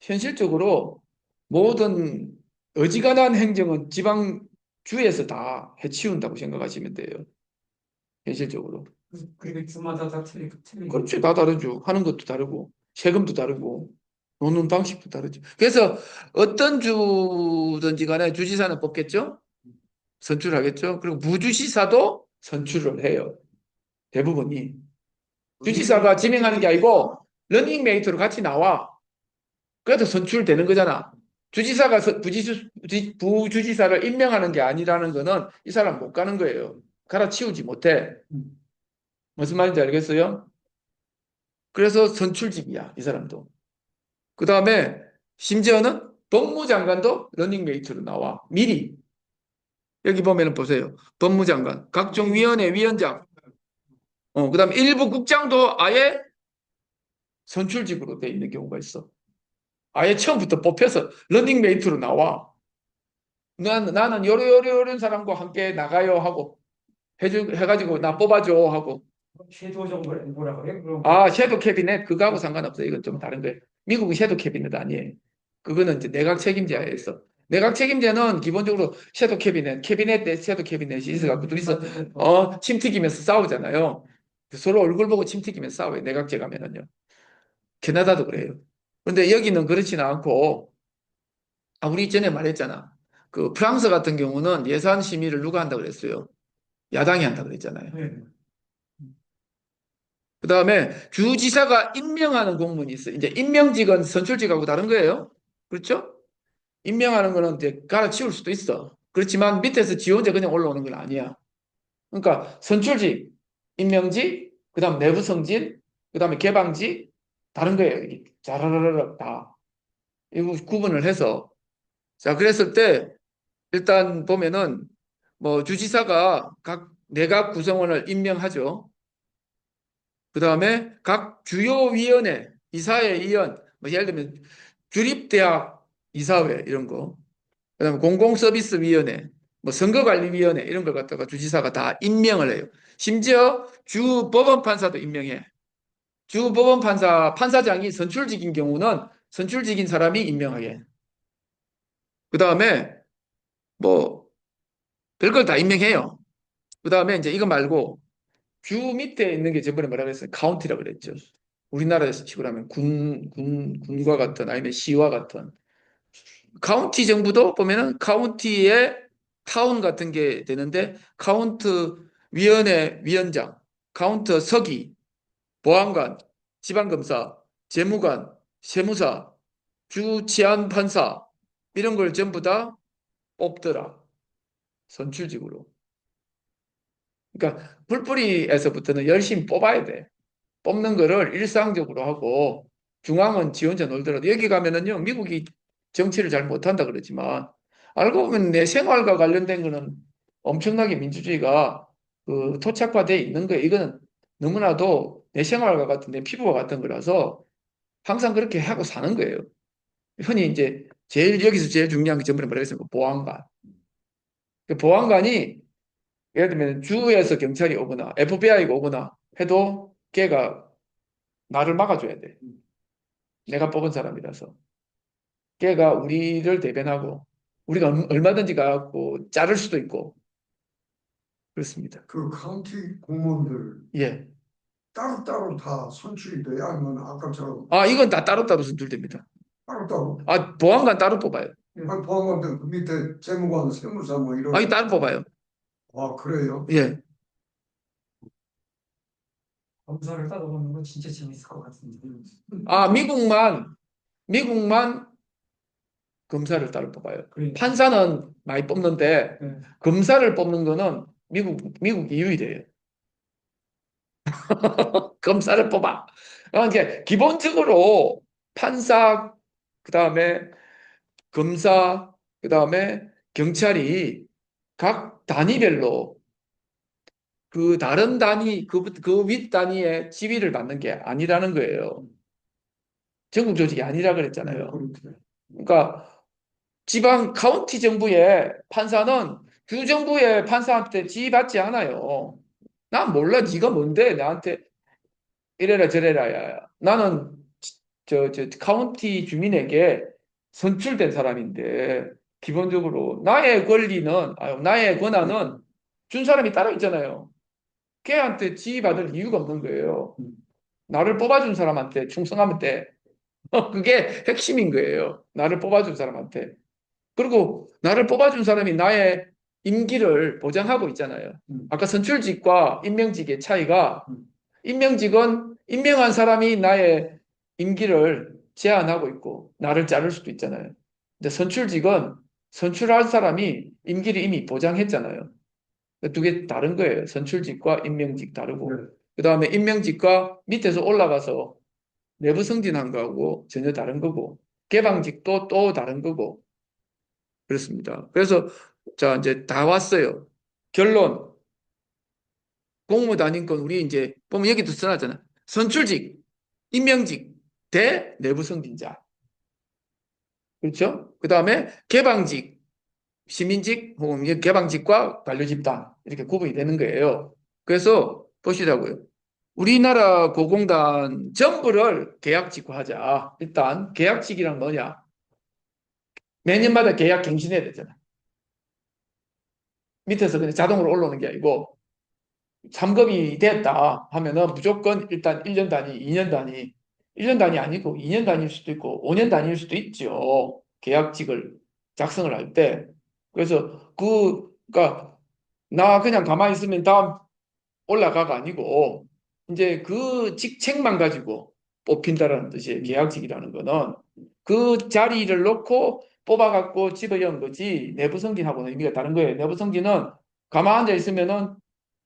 현실적으로 모든 어지간한 행정은 지방주에서 다 해치운다고 생각하시면 돼요. 현실적으로. 그리고 주마다 다 틀리고. 그렇죠. 다 다르죠. 하는 것도 다르고, 세금도 다르고, 노는 방식도 다르죠. 그래서 어떤 주든지 간에 주지사는 뽑겠죠? 선출하겠죠? 그리고 부주시사도 선출을 해요. 대부분이. 주지사가 지명하는 게 아니고, 러닝메이트로 같이 나와. 그래도 선출되는 거잖아. 주지사가 부주지사를 임명하는 게 아니라는 거는 이 사람 못 가는 거예요. 갈아치우지 못해. 무슨 말인지 알겠어요? 그래서 선출직이야, 이 사람도. 그 다음에 심지어는 법무장관도 러닝메이트로 나와. 미리. 여기 보면 보세요. 법무장관, 각종 위원회 위원장, 그 다음에 일부 국장도 아예 선출직으로 돼 있는 경우가 있어. 아예 처음부터 뽑혀서 러닝메이트로 나와. 나는 요런 사람과 함께 나가요 하고 해가지고 나 뽑아줘 하고. 섀도우 정보를 뭐라 그래? 그럼 섀도우 캐비넷 그거하고 상관없어요. 이건 좀 다른 거예요. 미국은 섀도우 캐비넷 아니에요. 그거는 이제 내각 책임제에 있어. 내각 책임제는 기본적으로 섀도우 캐비넷 대 섀도우 캐비넷이 있어갖고 둘이서 침 튀기면서 싸우잖아요. 서로 얼굴 보고 침 튀기면서 싸워요. 내각제 가면은요. 캐나다도 그래요. 근데 여기는 그렇지는 않고 우리 전에 말했잖아. 그 프랑스 같은 경우는 예산 심의를 누가 한다고 그랬어요? 야당이 한다고 그랬잖아요. 네. 그 다음에 주지사가 임명하는 공무원이 있어요. 이제 임명직은 선출직하고 다른 거예요. 그렇죠? 임명하는 거는 이제 갈아치울 수도 있어. 그렇지만 밑에서 지원자 그냥 올라오는 건 아니야. 그러니까 선출직, 임명직, 그 다음 내부 승진, 그 다음에 개방직, 다른 거예요. 이게 자라라라 다. 이거 구분을 해서. 자, 그랬을 때 일단 보면은 뭐 주지사가 각 내각 구성원을 임명하죠. 그 다음에 각 주요 위원회, 이사회 위원, 뭐 예를 들면 주립대학 이사회 이런 거, 그 다음에 공공서비스위원회, 뭐 선거관리위원회 이런 걸 갖다가 주지사가 다 임명을 해요. 심지어 주법원판사도 임명해. 주법원판사, 판사장이 선출직인 경우는 선출직인 사람이 임명하게. 그 다음에 뭐 별걸 다 임명해요. 그 다음에 이제 이거 말고 주 밑에 있는 게 저번에 뭐라 그랬어요? 카운티라고 그랬죠. 우리나라에서 치고 나면 군과 같은 아니면 시와 같은 카운티 정부도 보면은 카운티의 타운 같은 게 되는데 카운트 위원회 위원장, 카운트 서기, 보안관, 지방검사, 재무관, 세무사, 주치안판사 이런 걸 전부 다 뽑더라. 선출직으로. 그러니까 풀뿌리에서부터는 열심히 뽑아야 돼. 뽑는 거를 일상적으로 하고 중앙은 지원자 놀더라도 여기 가면은요 미국이 정치를 잘 못한다 그러지만 알고 보면 내 생활과 관련된 거는 엄청나게 민주주의가 토착화되어 있는 거예요. 이거는 너무나도 내 생활과 같은 내 피부와 같은 거라서 항상 그렇게 하고 사는 거예요. 흔히 이제 여기서 제일 중요한 게 전번에 뭐라 했습니까? 보안관. 그 보안관이 예를 들면 주에서 경찰이 오거나 FBI가 오거나 해도 걔가 나를 막아줘야 돼. 내가 뽑은 사람이라서. 걔가 우리를 대변하고 우리가 얼마든지 가고 자를 수도 있고 그렇습니다. 그 카운티 공무원들 예. 따로따로 다 선출이 돼야 하면 아까처럼 이건 다 따로따로 선출됩니다. 따로따로 보안관 따로 뽑아요. 아니 보안관들 그 밑에 재무관, 세무사 뭐 이런 이 따로 뽑아요. 그래요? 예. 검사를 따라오는 건 진짜 재밌을 것 같은데. 미국만 검사를 따로 뽑아요. 그러니까. 판사는 많이 뽑는데 네. 검사를 뽑는 거는 미국이 유일해요. 검사를 뽑아. 그러니까 기본적으로 판사, 그 다음에 검사, 그 다음에 경찰이 각 단위별로 그 다른 단위, 그 윗 단위의 지위를 받는 게 아니라는 거예요. 전국 조직이 아니라 그랬잖아요. 그러니까 지방 카운티 정부의 판사는 주 정부의 판사한테 지휘받지 않아요. 난 몰라, 네가 뭔데 나한테 이래라 저래라 야. 나는 저 카운티 주민에게 선출된 사람인데 기본적으로 나의 권리는 나의 권한은 준 사람이 따로 있잖아요. 걔한테 지휘받을 이유가 없는 거예요. 나를 뽑아준 사람한테 충성하면 돼. 그게 핵심인 거예요. 나를 뽑아준 사람한테. 그리고 나를 뽑아준 사람이 나의 임기를 보장하고 있잖아요. 아까 선출직과 임명직의 차이가 임명직은 임명한 사람이 나의 임기를 제한하고 있고 나를 자를 수도 있잖아요. 근데 선출직은 선출할 사람이 임기를 이미 보장했잖아요. 두 개 다른 거예요. 선출직과 임명직 다르고. 네. 그 다음에 임명직과 밑에서 올라가서 내부 승진한 거하고 전혀 다른 거고 개방직도 또 다른 거고 그렇습니다. 그래서 자 이제 다 왔어요. 결론 공무단인권 우리 이제 보면 여기도 써놨잖아. 선출직, 임명직 대 내부 승진자. 그렇죠? 그 다음에 개방직, 시민직 혹은 개방직과 관료집단 이렇게 구분이 되는 거예요. 그래서 보시자고요. 우리나라 고공단 전부를 계약직화하자. 일단 계약직이란 뭐냐? 매년마다 계약 갱신해야 되잖아. 밑에서 그냥 자동으로 올라오는 게 아니고 3급이 됐다 하면은 무조건 일단 1년 단위, 2년 단위, 1년 단위 아니고 2년 단위일 수도 있고 5년 단위일 수도 있죠. 계약직을 작성을 할 때. 그래서 그러니까 나 그냥 가만히 있으면 다음 올라가가 아니고 이제 그 직책만 가지고 뽑힌다라는 뜻이에요. 계약직이라는 거는 그 자리를 놓고 뽑아갖고 집어연 거지 내부 승진하고는 의미가 다른 거예요. 내부 승진은 가만 앉아 있으면은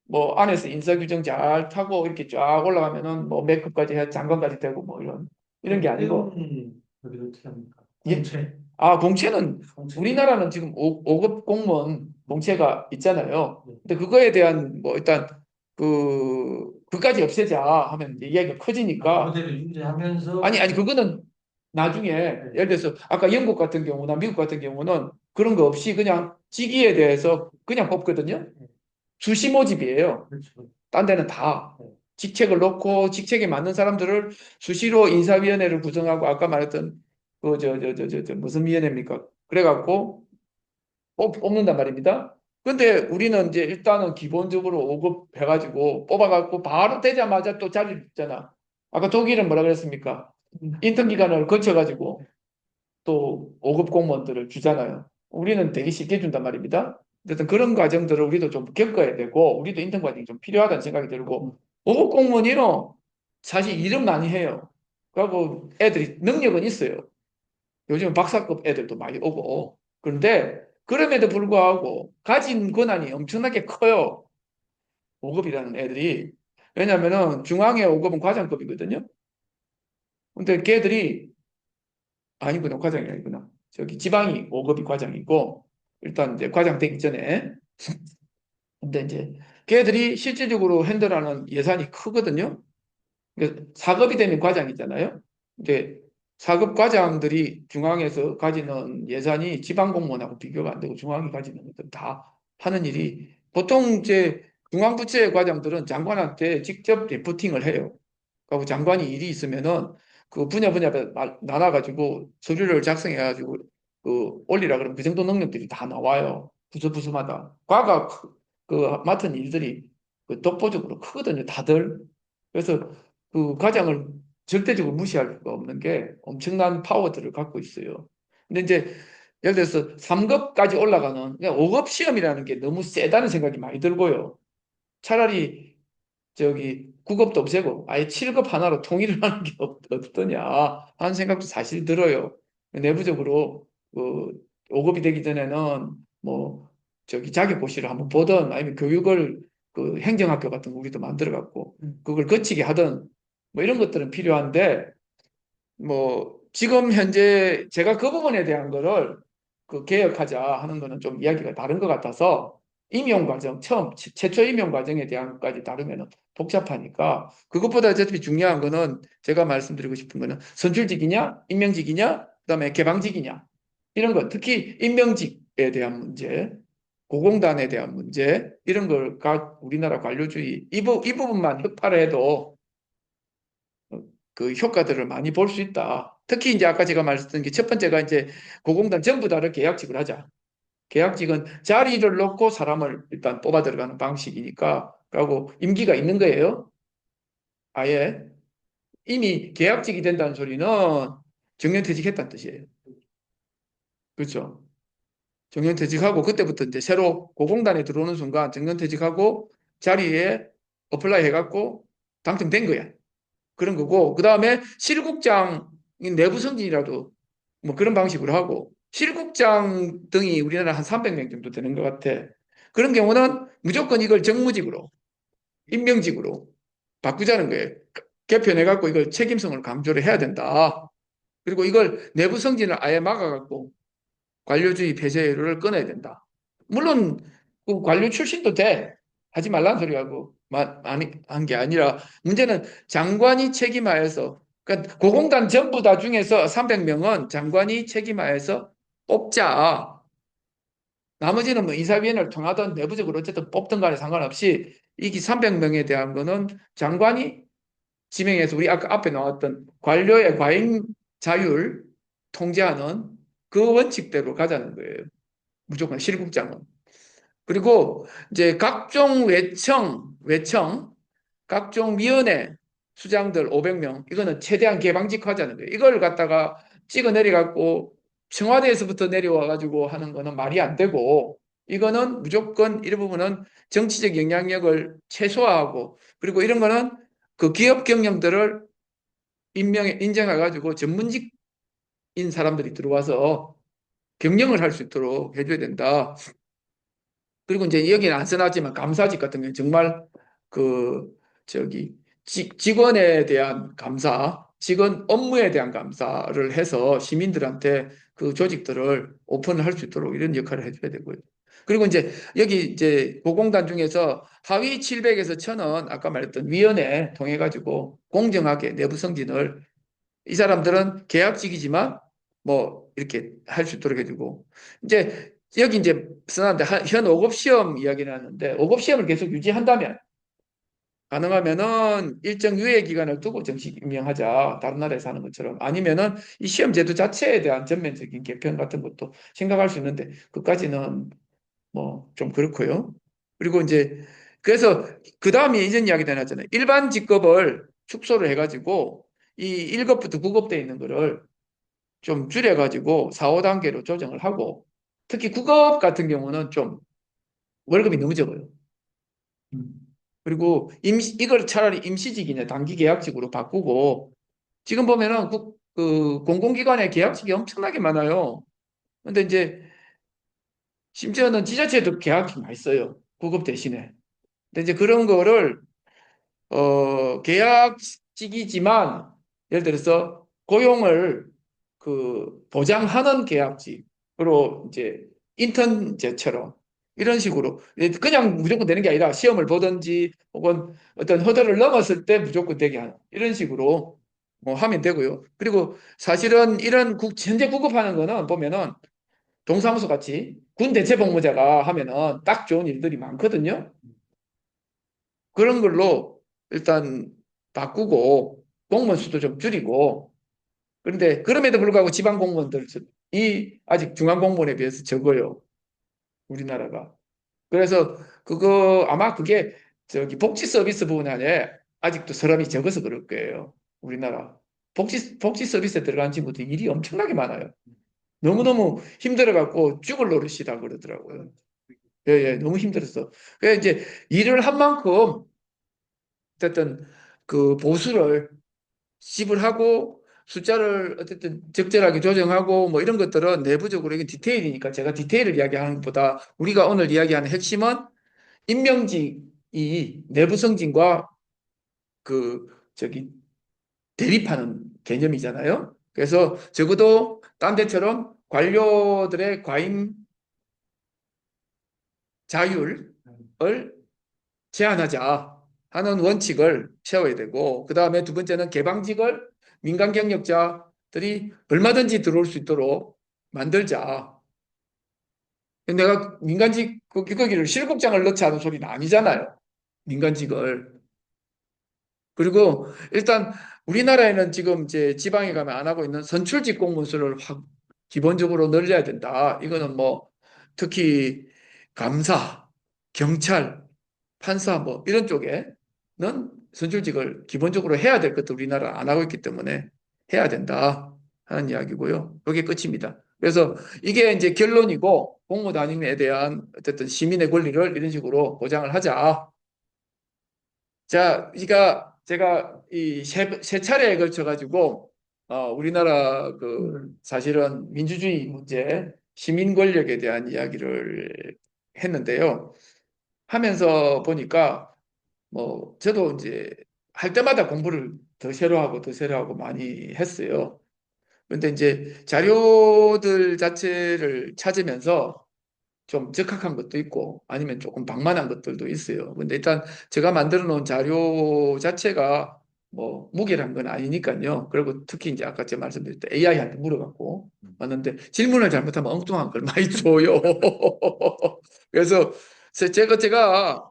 뭐 안에서 인사규정 잘 타고 이렇게 쫙 올라가면은 뭐 몇 급까지 해 장관까지 되고 뭐 이런 게 아니고 여기를 어떻게 합니까? 예? 공채. 공채는 공채. 우리나라는 지금 5급 공무원 공채가 있잖아요. 네. 근데 그거에 대한 뭐 일단 그까지 없애자 하면 이제 이야기가 커지니까 그대로 유지하면서 아니 그거는 나중에 예를 들어서 아까 영국 같은 경우나 미국 같은 경우는 그런 거 없이 그냥 직위에 대해서 그냥 뽑거든요. 수시 모집이에요. 그렇죠. 딴 데는 다 네. 직책을 놓고 직책에 맞는 사람들을 수시로 인사위원회를 구성하고 아까 말했던 무슨 위원회입니까? 그래갖고 뽑는단 말입니다. 근데 우리는 이제 일단은 기본적으로 5급 해가지고 뽑아갖고 바로 되자마자 또 자리를 있잖아. 아까 독일은 뭐라 그랬습니까? 인턴 기간을 거쳐가지고 또 5급 공무원들을 주잖아요. 우리는 되게 쉽게 준단 말입니다. 어쨌든 그런 과정들을 우리도 좀 겪어야 되고 우리도 인턴 과정이 좀 필요하다는 생각이 들고 5급 공무원이는 사실 일은 많이 해요. 그리고 애들이 능력은 있어요. 요즘 박사급 애들도 많이 오고 그런데 그럼에도 불구하고 가진 권한이 엄청나게 커요. 5급이라는 애들이. 왜냐면은 중앙의 5급은 과장급이거든요. 근데 걔들이 아니구나. 과장이 아니구나. 저기 지방이 5급이 과장이고 일단 이제 과장 되기 전에 근데 이제 걔들이 실질적으로 핸들하는 예산이 크거든요. 그러니까 4급이 되면 과장이잖아요. 근데 4급 과장들이 중앙에서 가지는 예산이 지방 공무원하고 비교가 안 되고 중앙이 가지는 것들 다 하는 일이 보통 이제 중앙부처의 과장들은 장관한테 직접 리포팅을 해요. 그리고 장관이 일이 있으면은 그 분야별로 나눠가지고 서류를 작성해가지고 올리라 그러면 그 정도 능력들이 다 나와요. 부서부서마다. 과가 맡은 일들이 독보적으로 크거든요. 다들. 그래서 그 과장을 절대적으로 무시할 수가 없는 게 엄청난 파워들을 갖고 있어요. 근데 이제 예를 들어서 3급까지 올라가는 그러니까 5급 시험이라는 게 너무 세다는 생각이 많이 들고요. 차라리 저기 9급도 없애고 아예 7급 하나로 통일을 하는 게 어떠냐 하는 생각도 사실 들어요. 내부적으로 그 5급이 되기 전에는 뭐 저기 자격고시를 한번 보든 아니면 교육을 그 행정학교 같은 거 우리도 만들어 갖고 그걸 거치게 하든 뭐 이런 것들은 필요한데 뭐 지금 현재 제가 그 부분에 대한 거를 그 개혁하자 하는 거는 좀 이야기가 다른 것 같아서 임용 과정 처음 최초 임용 과정에 대한 것까지 다루면은 복잡하니까 그것보다 어차피 중요한 거는 제가 말씀드리고 싶은 거는 선출직이냐 임명직이냐 그다음에 개방직이냐 이런 것 특히 임명직에 대한 문제 고공단에 대한 문제 이런 걸 우리나라 관료주의 이 부분만 흑파를 해도 그 효과들을 많이 볼 수 있다. 특히 이제 아까 제가 말씀드린 게 첫 번째가 이제 고공단 전부 다를 계약직을 하자. 계약직은 자리를 놓고 사람을 일단 뽑아 들어가는 방식이니까, 그리고 임기가 있는 거예요. 아예 이미 계약직이 된다는 소리는 정년퇴직했다는 뜻이에요. 그렇죠? 정년퇴직하고 그때부터 이제 새로 고공단에 들어오는 순간 정년퇴직하고 자리에 어플라이 해갖고 당첨된 거야. 그런 거고, 그 다음에 실국장 내부 승진이라도 뭐 그런 방식으로 하고, 실국장 등이 우리나라 한 300명 정도 되는 것 같아. 그런 경우는 무조건 이걸 정무직으로, 임명직으로 바꾸자는 거예요. 개편해갖고 이걸 책임성을 강조를 해야 된다. 그리고 이걸 내부 승진을 아예 막아갖고 관료주의 폐쇄를 끊어야 된다. 물론 그 관료 출신도 돼. 하지 말라는 소리하고 많이 한 게 아니라, 문제는 장관이 책임하여서, 그러니까 고공단 전부 다 중에서 300명은 장관이 책임하여서 뽑자. 나머지는 뭐 인사위원회를 통하든 내부적으로 어쨌든 뽑든 간에 상관없이 이 300명에 대한 거는 장관이 지명해서 우리 아까 앞에 나왔던 관료의 과잉 자율 통제하는 그 원칙대로 가자는 거예요. 무조건 실국장은. 그리고 이제 각종 각종 위원회 수장들 500명, 이거는 최대한 개방직화하자는 거예요. 이걸 갖다가 찍어 내려갖고 청와대에서부터 내려와 가지고 하는 거는 말이 안 되고, 이거는 무조건 이런 부분은 정치적 영향력을 최소화하고, 그리고 이런 거는 그 기업 경영들을 인정해 가지고 전문직인 사람들이 들어와서 경영을 할 수 있도록 해줘야 된다. 그리고 이제 여기는 안 써놨지만 감사직 같은 경우는 정말 그 저기 직원에 대한 감사, 직원 업무에 대한 감사를 해서 시민들한테 그 조직들을 오픈할 수 있도록 이런 역할을 해줘야 되고요. 그리고 이제 여기 이제 고공단 중에서 하위 700에서 1000은 아까 말했던 위원회 통해 가지고 공정하게 내부 승진을, 이 사람들은 계약직이지만 뭐 이렇게 할 수 있도록 해주고, 이제 여기 이제 써놨는데 현 5급 시험 이야기를 하는데, 5급 시험을 계속 유지한다면, 가능하면은 일정 유예 기간을 두고 정식 임명하자. 다른 나라에서 하는 것처럼. 아니면은 이 시험 제도 자체에 대한 전면적인 개편 같은 것도 생각할 수 있는데, 그까지는 뭐 좀 그렇고요. 그리고 이제 그래서 그 다음에 이전 이야기도 해놨잖아요. 일반 직급을 축소를 해가지고 이 1급부터 9급대 있는 거를 좀 줄여가지고 4, 5단계로 조정을 하고, 특히 9급 같은 경우는 좀 월급이 너무 적어요. 그리고 이걸 차라리 임시직이냐 단기 계약직으로 바꾸고, 지금 보면은 그 공공기관의 계약직이 엄청나게 많아요. 근데 이제 심지어는 지자체도 계약직이 많이 써요. 9급 대신에. 근데 이제 그런 거를 계약직이지만 예를 들어서 고용을 그 보장하는 계약직으로 이제 인턴제처럼 이런 식으로 그냥 무조건 되는 게 아니라 시험을 보든지 혹은 어떤 허들을 넘었을 때 무조건 되게 하는 이런 식으로 뭐 하면 되고요. 그리고 사실은 이런 현재 구급하는 거는 보면은 동사무소 같이 군 대체복무자가 하면은 딱 좋은 일들이 많거든요. 그런 걸로 일단 바꾸고 공무원 수도 좀 줄이고, 그런데 그럼에도 불구하고 지방 공무원들이 아직 중앙 공무원에 비해서 적어요. 우리나라가. 그래서 그거 아마 그게 저기 복지 서비스 부분 안에 아직도 사람이 적어서 그럴 거예요. 우리나라. 복지 서비스에 들어간 친구들 일이 엄청나게 많아요. 너무너무 힘들어갖고 죽을 노릇이다 그러더라고요. 예, 예, 너무 힘들었어. 그래서 이제 일을 한 만큼 어쨌든 그 보수를 지불하고 숫자를 어쨌든 적절하게 조정하고 뭐 이런 것들은 내부적으로 이게 디테일이니까 제가 디테일을 이야기하는 것보다 우리가 오늘 이야기하는 핵심은 임명직이 내부 승진과 그 저기 대립하는 개념이잖아요. 그래서 적어도 딴 데처럼 관료들의 과잉 자율을 제한하자 하는 원칙을 세워야 되고, 그 다음에 두 번째는 개방직을 민간 경력자들이 얼마든지 들어올 수 있도록 만들자. 내가 민간직 거기를 실국장을 넣자 하는 소리는 아니잖아요. 민간직을. 그리고 일단 우리나라에는 지금 이제 지방에 가면 안 하고 있는 선출직 공무원수를 기본적으로 늘려야 된다. 이거는 뭐 특히 감사, 경찰, 판사 뭐 이런 쪽에는 선출직을 기본적으로 해야 될 것도 우리나라 안 하고 있기 때문에 해야 된다 하는 이야기고요. 그게 끝입니다. 그래서 이게 이제 결론이고 공무단임에 대한 어쨌든 시민의 권리를 이런 식으로 보장을 하자. 자, 제가 이 세 차례에 걸쳐 가지고 우리나라 그 사실은 민주주의 문제, 시민 권력에 대한 이야기를 했는데요. 하면서 보니까 뭐 저도 이제 할 때마다 공부를 더 새로 하고 더 새로 하고 많이 했어요. 근데 이제 자료들 자체를 찾으면서 좀 적합한 것도 있고 아니면 조금 방만한 것들도 있어요. 근데 일단 제가 만들어 놓은 자료 자체가 뭐 무게란 건 아니니까요. 그리고 특히 이제 아까 제가 말씀드렸던 AI한테 물어갖고 왔는데 질문을 잘못하면 엉뚱한 걸 많이 줘요. 그래서 제가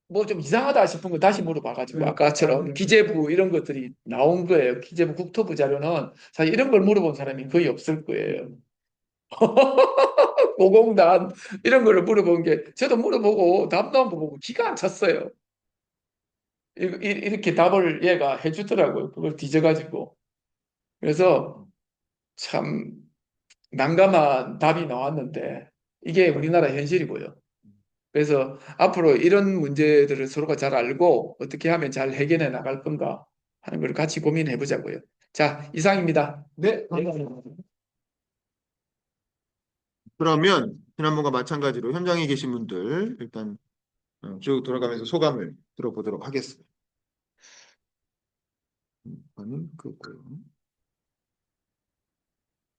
뭐 좀 이상하다 싶은 거 다시 물어봐가지고 아까처럼 기재부 이런 것들이 나온 거예요. 기재부 국토부 자료는 사실 이런 걸 물어본 사람이 거의 없을 거예요. 고공단 이런 거를 물어본 게 저도 물어보고 답 나온 거 보고 기가 안 찼어요. 이렇게 답을 얘가 해주더라고요. 그걸 뒤져가지고. 그래서 참 난감한 답이 나왔는데 이게 우리나라 현실이고요. 그래서 앞으로 이런 문제들을 서로가 잘 알고 어떻게 하면 잘 해결해 나갈 건가 하는 걸 같이 고민해 보자고요. 자, 이상입니다. 네, 그러면 지난번과 마찬가지로 현장에 계신 분들 일단 쭉 돌아가면서 소감을 들어보도록 하겠습니다. 저는 그거요.